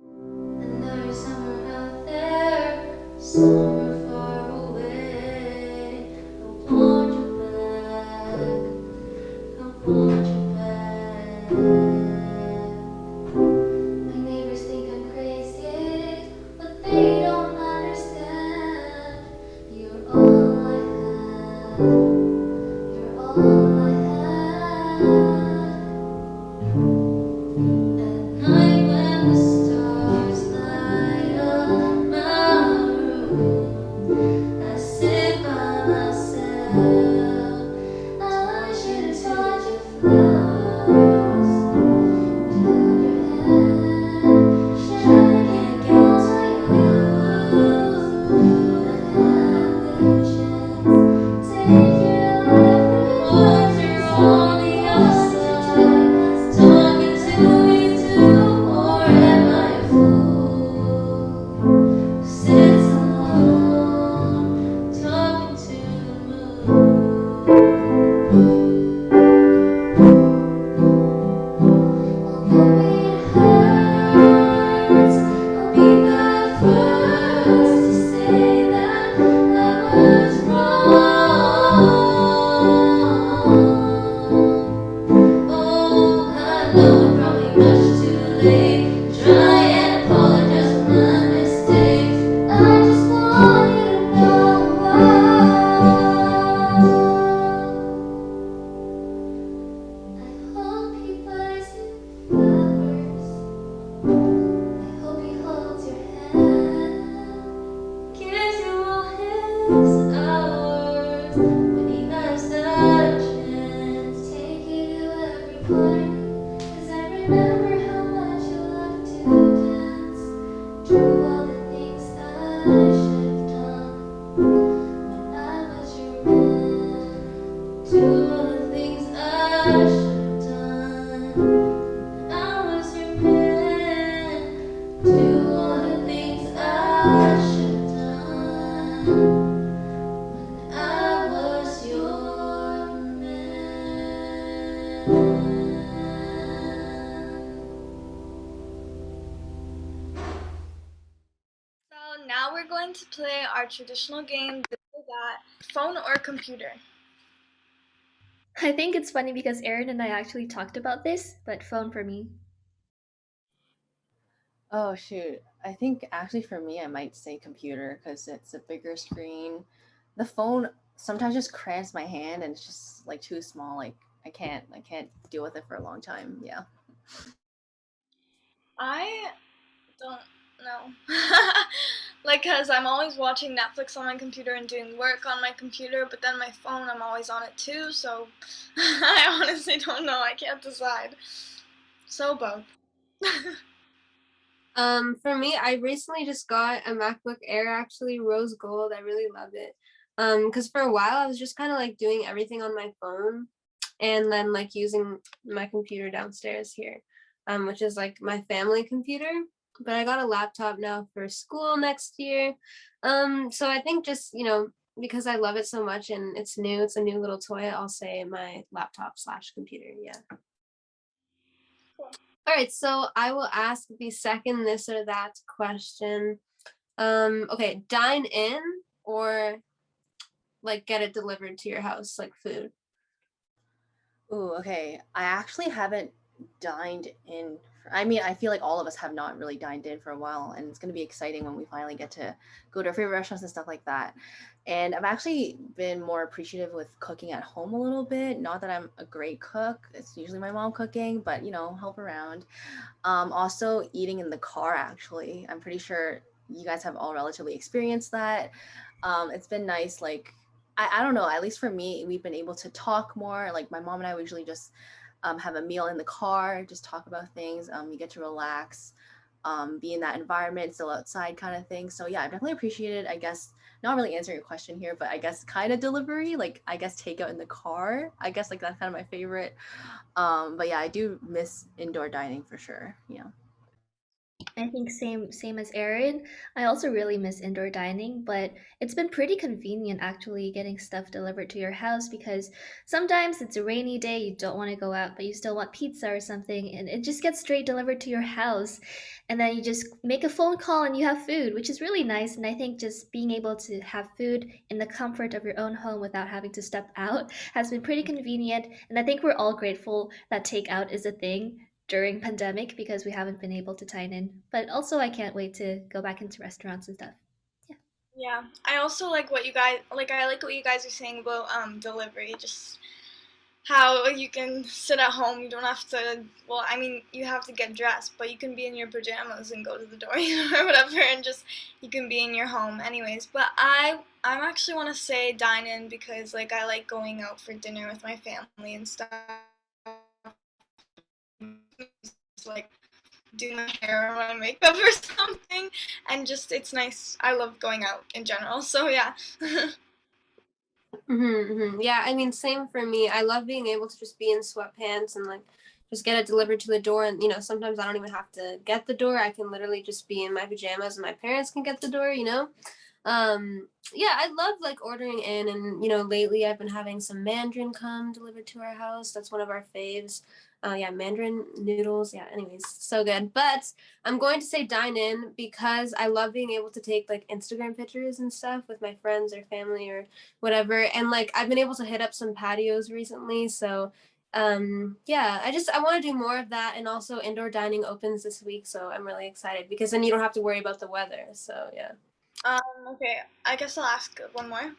And there is somewhere out there, somewhere far away. I want you back. I want you back. My neighbors think I'm crazy, but they don't understand. You're all I have. You're all I have. At night when the stars light up my room, I sit by myself. I should touch your flowers. Hold your hand, trying to get to you. But I have the chance, take you everywhere. You're on the outside, talking to me too, or am I a fool who sits alone, talking to the moon? Although it hurts, I'll be the first to say that I was wrong. Oh, I know I'm probably much too late. Try and apologize for my mistakes. I just want you to know. I hope he buys you flowers. I hope he holds your hand, gives you all his hours when he has the chance. Take you to every party, 'cause I remember how much you loved to dance. Do all the things that I should have done when I was your man. Do all the things I should have done when I was your man. Do all the things I should have done when I was your man. So now we're going to play our traditional game, This or That, phone or computer. I think it's funny because Erin and I actually talked about this, but phone for me. Oh shoot. I think actually for me I might say computer because it's a bigger screen. The phone sometimes just cramps my hand and it's just like too small. Like I can't deal with it for a long time. Yeah. I don't know. Like, cause I'm always watching Netflix on my computer and doing work on my computer, but then my phone, I'm always on it too, so I honestly don't know. I can't decide. So both. For me, I recently just got a MacBook Air, actually, rose gold. I really love it. Because for a while I was just kind of like doing everything on my phone and then like using my computer downstairs here, which is like my family computer. But I got a laptop now for school next year. So I think just, because I love it so much and it's new, it's a new little toy, I'll say my laptop/computer. Yeah. All right, so I will ask the second this or that question. Okay, dine in or like get it delivered to your house, like food? Ooh, okay. I actually haven't dined in. I mean, I feel like all of us have not really dined in for a while, and it's going to be exciting when we finally get to go to our favorite restaurants and stuff like that. And I've actually been more appreciative with cooking at home a little bit. Not that I'm a great cook, it's usually my mom cooking, but help around. Also, eating in the car, actually. I'm pretty sure you guys have all relatively experienced that. It's been nice, like, I don't know, at least for me, we've been able to talk more. Like, my mom and I usually just have a meal in the car, just talk about things. You get to relax, be in that environment, still outside kind of thing. So, yeah, I definitely appreciated, I guess, not really answering your question here, but I guess kind of delivery, like, I guess takeout in the car. I guess, like, that's kind of my favorite. But yeah, I do miss indoor dining for sure. Yeah. I think same as Erin. I also really miss indoor dining, but it's been pretty convenient actually getting stuff delivered to your house because sometimes it's a rainy day, you don't want to go out, but you still want pizza or something, and it just gets straight delivered to your house. And then you just make a phone call and you have food, which is really nice. And I think just being able to have food in the comfort of your own home without having to step out has been pretty convenient. And I think we're all grateful that takeout is a thing during pandemic because we haven't been able to dine in. But also, I can't wait to go back into restaurants and stuff. Yeah. Yeah, I also like what you guys like. I like what you guys are saying about delivery. Just how you can sit at home. You don't have to. Well, I mean, you have to get dressed, but you can be in your pajamas and go to the door or whatever, and just you can be in your home anyways. But I'm actually want to say dine in because like I like going out for dinner with my family and stuff. Like do my hair or my makeup or something, and just it's nice. I love going out in general, so yeah. Yeah, I mean, same for me. I love being able to just be in sweatpants and like just get it delivered to the door. And, sometimes I don't even have to get the door. I can literally just be in my pajamas and my parents can get the door. Yeah, I love like ordering in. And, lately I've been having some mandarin come delivered to our house. That's one of our faves. Yeah, mandarin noodles. Yeah, anyways, so good. But I'm going to say dine in because I love being able to take like Instagram pictures and stuff with my friends or family or whatever. And like I've been able to hit up some patios recently. So yeah, I want to do more of that. And also indoor dining opens this week. So I'm really excited because then you don't have to worry about the weather. So yeah. Okay, I guess I'll ask one more.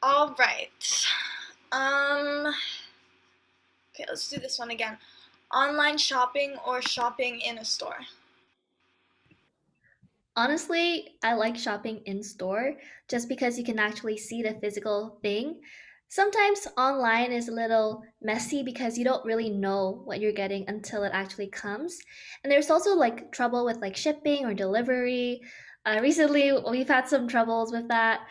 All right. Um, okay, let's do this one again. Online shopping or shopping in a store? Honestly, I like shopping in store just because you can actually see the physical thing. Sometimes online is a little messy because you don't really know what you're getting until it actually comes. And there's also like trouble with like shipping or delivery. Recently, we've had some troubles with that.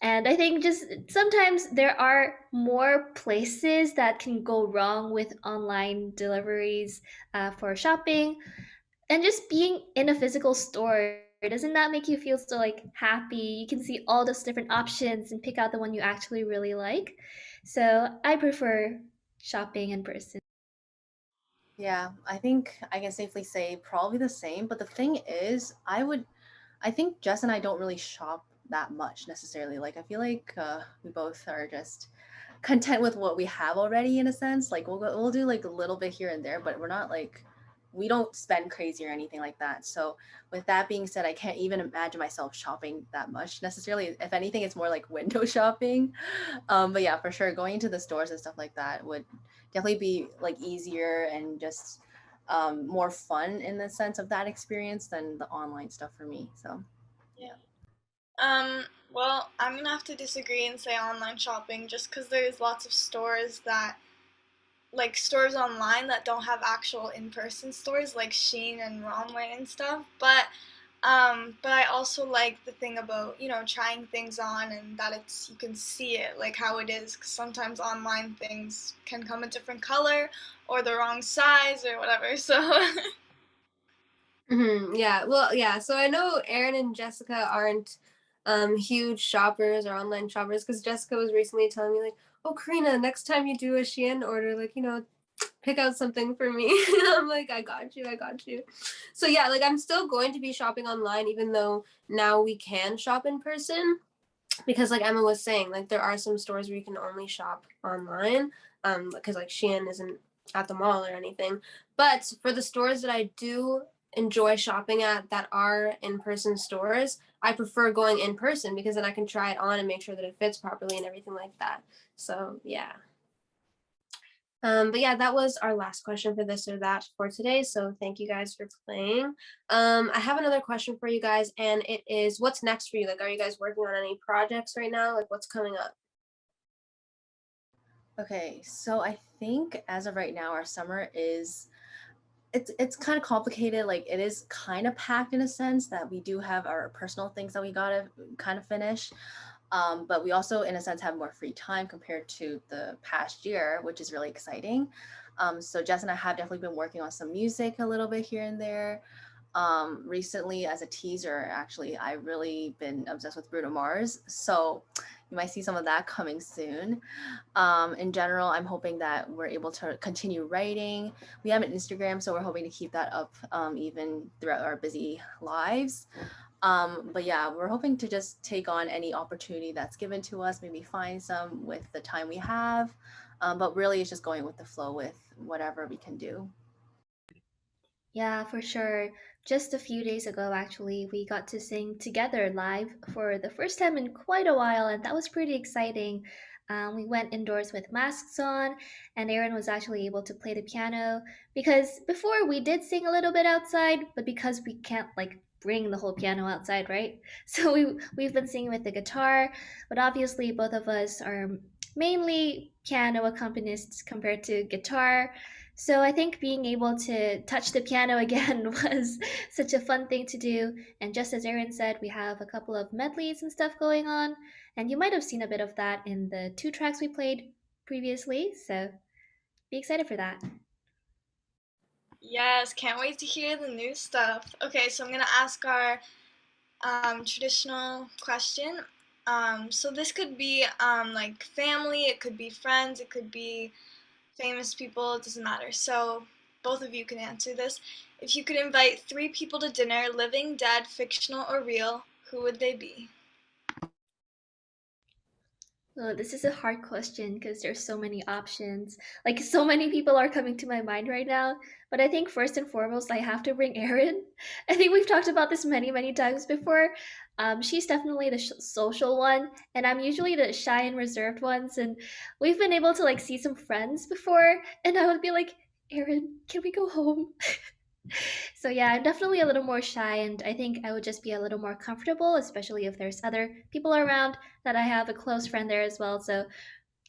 And I think just sometimes there are more places that can go wrong with online deliveries for shopping, and just being in a physical store, doesn't that make you feel so like happy? You can see all those different options and pick out the one you actually really like. So I prefer shopping in person. Yeah, I think I can safely say probably the same. But the thing is, I think Jess and I don't really shop that much necessarily. Like, I feel like we both are just content with what we have already in a sense. Like, we'll do like a little bit here and there, but we're not like, we don't spend crazy or anything like that. So, with that being said, I can't even imagine myself shopping that much necessarily. If anything, it's more like window shopping. But yeah, for sure, going into the stores and stuff like that would definitely be like easier and just more fun in the sense of that experience than the online stuff for me. So Yeah. Um, well, I'm gonna have to disagree and say online shopping just because there's lots of stores that like stores online that don't have actual in-person stores like Shein and Romway and stuff. But I also like the thing about trying things on and that it's you can see it like how it is. Because sometimes online things can come a different color or the wrong size or whatever. So Yeah. Well, yeah. So I know Erin and Jessica aren't huge shoppers or online shoppers because Jessica was recently telling me like, oh, Karina, next time you do a Shein order, like, pick out something for me. I'm like, I got you. So yeah, like I'm still going to be shopping online, even though now we can shop in person, because like Emma was saying, like there are some stores where you can only shop online, because like Shein isn't at the mall or anything. But for the stores that I do enjoy shopping at that are in-person stores, I prefer going in person because then I can try it on and make sure that it fits properly and everything like that. So yeah. But yeah, that was our last question for this or that for today. So thank you guys for playing. I have another question for you guys, and it is, what's next for you? Like, are you guys working on any projects right now? Like, what's coming up? Okay, so I think as of right now, our summer is it's kind of complicated. Like it is kind of packed in a sense that we do have our personal things that we gotta kind of finish. But we also, in a sense, have more free time compared to the past year, which is really exciting. So Jess and I have definitely been working on some music a little bit here and there. Recently, as a teaser, actually, I've really been obsessed with Bruno Mars. So you might see some of that coming soon. In general, I'm hoping that we're able to continue writing. We have an Instagram, so we're hoping to keep that up even throughout our busy lives. But yeah, we're hoping to just take on any opportunity that's given to us, maybe find some with the time we have. But really, it's just going with the flow with whatever we can do. Yeah, for sure. Just a few days ago, actually, we got to sing together live for the first time in quite a while, and that was pretty exciting. We went indoors with masks on, and Erin was actually able to play the piano because before we did sing a little bit outside, but because we can't like bring the whole piano outside, right? So we've been singing with the guitar, but obviously both of us are mainly piano accompanists compared to guitar. So I think being able to touch the piano again was such a fun thing to do. And just as Erin said, we have a couple of medleys and stuff going on. And you might have seen a bit of that in the 2 tracks we played previously. So be excited for that. Yes, can't wait to hear the new stuff. Okay, so I'm gonna ask our traditional question. So this could be like family, it could be friends, it could be famous people, it doesn't matter. So both of you can answer this. If you could invite 3 people to dinner, living, dead, fictional, or real, who would they be? Oh, this is a hard question because there's so many options. Like so many people are coming to my mind right now. But I think first and foremost, I have to bring Erin. I think we've talked about this many, many times before. She's definitely the social one, and I'm usually the shy and reserved ones. And we've been able to like see some friends before, and I would be like, Erin, can we go home? So yeah, I'm definitely a little more shy, and I think I would just be a little more comfortable, especially if there's other people around that I have a close friend there as well. So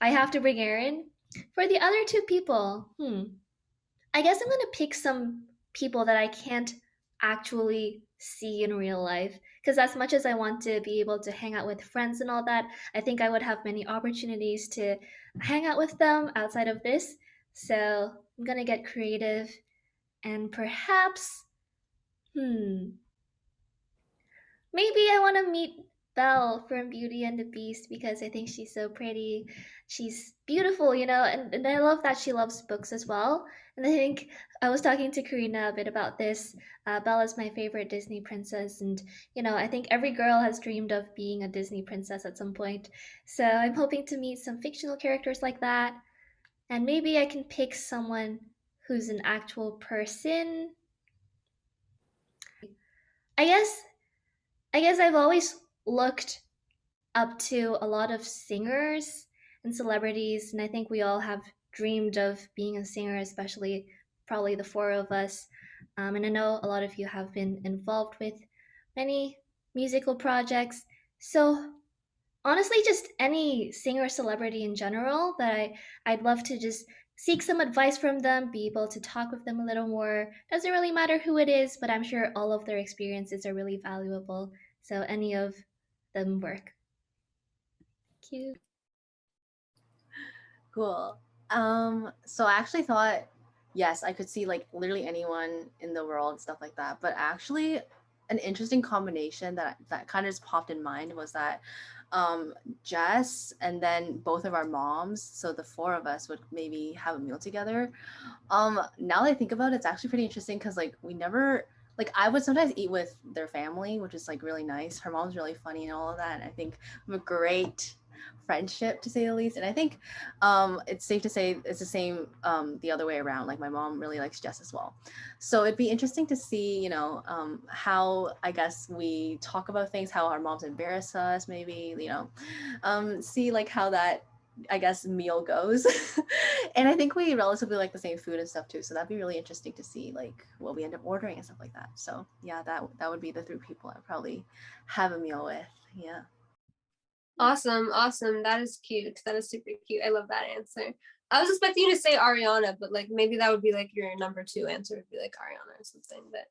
I have to bring Erin. For the other 2 people, I guess I'm gonna pick some people that I can't actually see in real life. Because as much as I want to be able to hang out with friends and all that, I think I would have many opportunities to hang out with them outside of this. So I'm gonna get creative and perhaps maybe I want to meet Belle from Beauty and the Beast because I think she's so pretty. She's beautiful, and I love that she loves books as well. And I think I was talking to Karina a bit about this. Belle is my favorite Disney princess, and I think every girl has dreamed of being a Disney princess at some point. So I'm hoping to meet some fictional characters like that, and maybe I can pick someone who's an actual person. I guess I guess I've always looked up to a lot of singers and celebrities, and I think we all have dreamed of being a singer, especially probably the 4 of us. And I know a lot of you have been involved with many musical projects. So honestly, just any singer celebrity in general that I'd love to just seek some advice from them, be able to talk with them a little more. Doesn't really matter who it is, but I'm sure all of their experiences are really valuable. So any of them work. Cute. Cool. So I actually thought, yes, I could see like literally anyone in the world, stuff like that. But actually, an interesting combination that kind of just popped in mind was that Jess, and then both of our moms. So the four of us would maybe have a meal together. Now that I think about it, it's actually pretty interesting because like we never like I would sometimes eat with their family, which is like really nice. Her mom's really funny and all of that. And I think we have a great friendship to say the least. And I think it's safe to say it's the same the other way around. Like my mom really likes Jess as well. So it'd be interesting to see, you know, how I guess we talk about things, how our moms embarrass us, maybe, you know, see like how that I guess meal goes. And I think we relatively like the same food and stuff too. So that'd be really interesting to see like what we end up ordering and stuff like that. So yeah, that would be the three people I'd probably have a meal with. Yeah. Awesome. That is cute. That is super cute. I love that answer. I was expecting you to say Ariana, but like maybe that would be like your number 2 answer would be like Ariana or something. But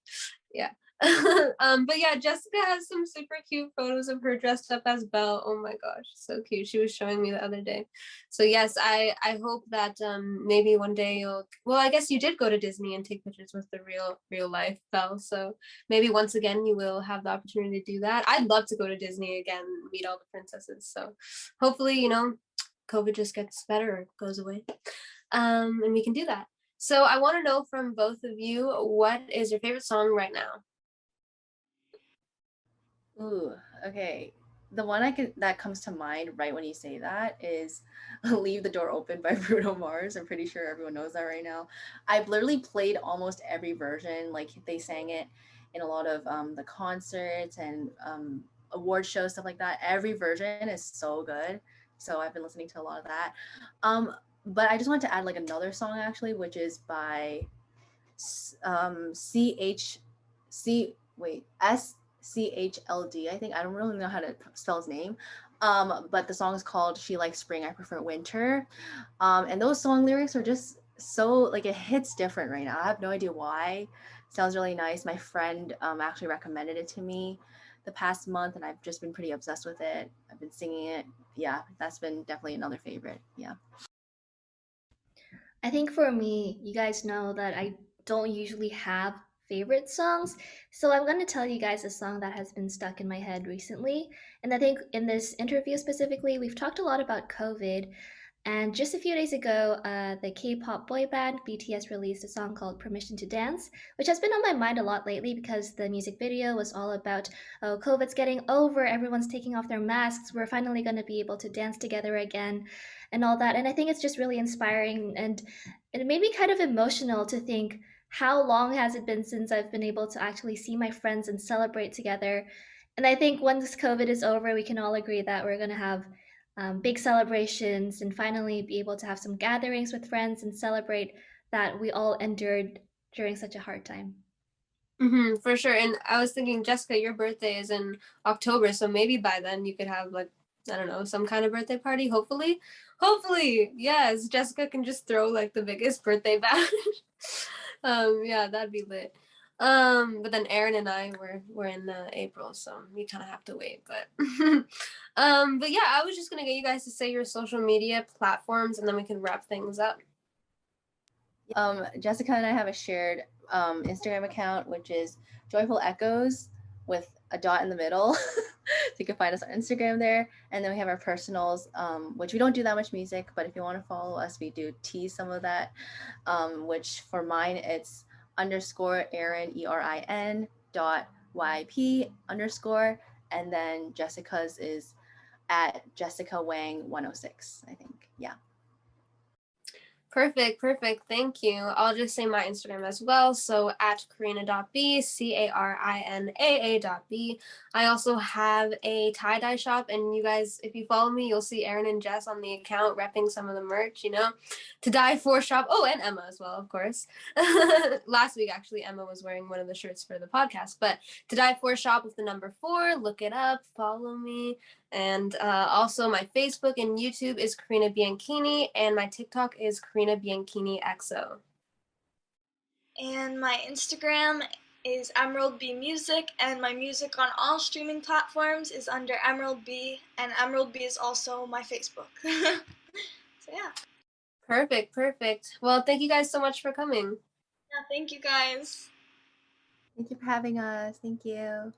yeah. But yeah, Jessica has some super cute photos of her dressed up as Belle. Oh my gosh, so cute. She was showing me the other day. So yes, I hope that maybe one day you'll, well, I guess you did go to Disney and take pictures with the real life Belle. So maybe once again you will have the opportunity to do that. I'd love to go to Disney again, meet all the princesses. So hopefully, you know, COVID just gets better or goes away. And we can do that. So I want to know from both of you, what is your favorite song right now? Ooh, okay. The one that comes to mind right when you say that is "Leave the Door Open" by Bruno Mars. I'm pretty sure everyone knows that right now. I've literally played almost every version. Like they sang it in a lot of the concerts and award shows, stuff like that. Every version is so good. So I've been listening to a lot of that. But I just want to add like another song actually, which is by SCHLD. I think I don't really know how to spell his name. But the song is called "She Likes Spring, I Prefer Winter." And those song lyrics are just so like it hits different right now. I have no idea why. It sounds really nice. My friend actually recommended it to me the past month, and I've just been pretty obsessed with it. I've been singing it. Yeah, that's been definitely another favorite. Yeah. I think for me, you guys know that I don't usually have favorite songs. So I'm going to tell you guys a song that has been stuck in my head recently. And I think in this interview specifically, we've talked a lot about COVID. And just a few days ago, the K-pop boy band BTS released a song called Permission to Dance, which has been on my mind a lot lately because the music video was all about, oh, COVID's getting over, everyone's taking off their masks, we're finally going to be able to dance together again, and all that. And I think it's just really inspiring, and it made me kind of emotional to think, how long has it been since I've been able to actually see my friends and celebrate together? And I think once COVID is over, we can all agree that we're going to have big celebrations and finally be able to have some gatherings with friends and celebrate that we all endured during such a hard time. For sure. And I was thinking, Jessica, your birthday is in October, so maybe by then you could have like, I don't know, some kind of birthday party. Hopefully, yes, Jessica can just throw like the biggest birthday bash. Yeah, that'd be lit. But then Erin and I we're in April, so we kind of have to wait. But but yeah, I was just gonna get you guys to say your social media platforms, and then we can wrap things up. Jessica and I have a shared Instagram account, which is Joyful Echoes with a dot in the middle. So you can find us on Instagram there. And then we have our personals, which we don't do that much music, but if you want to follow us, we do tease some of that, which for mine, it's _ Erin, ERIN .YP _ and then Jessica's is at Jessica Wang 106, I think. Yeah. Perfect. Thank you. I'll just say my Instagram as well. So at Karina.b, CARINAA.b. I also have a tie-dye shop, and you guys, if you follow me, you'll see Erin and Jess on the account repping some of the merch, you know, to die for shop. Oh, and Emma as well, of course. Last week, actually, Emma was wearing one of the shirts for the podcast, but to die for shop with the number 4, look it up, follow me. And also my Facebook and YouTube is Karina Bianchini, and my TikTok is Karina Bianchini XO. And my Instagram is Emerald B Music, and my music on all streaming platforms is under Emerald B, and Emerald B is also my Facebook. So yeah. Perfect. Well, thank you guys so much for coming. Yeah, thank you guys. Thank you for having us. Thank you.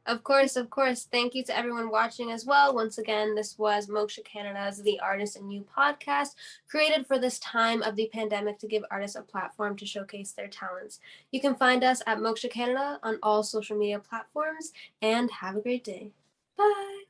Of course, of course. Thank you to everyone watching as well. Once again, this was Moksha Canada's The Artist in You podcast, created for this time of the pandemic to give artists a platform to showcase their talents. You can find us at Moksha Canada on all social media platforms, and have a great day. Bye.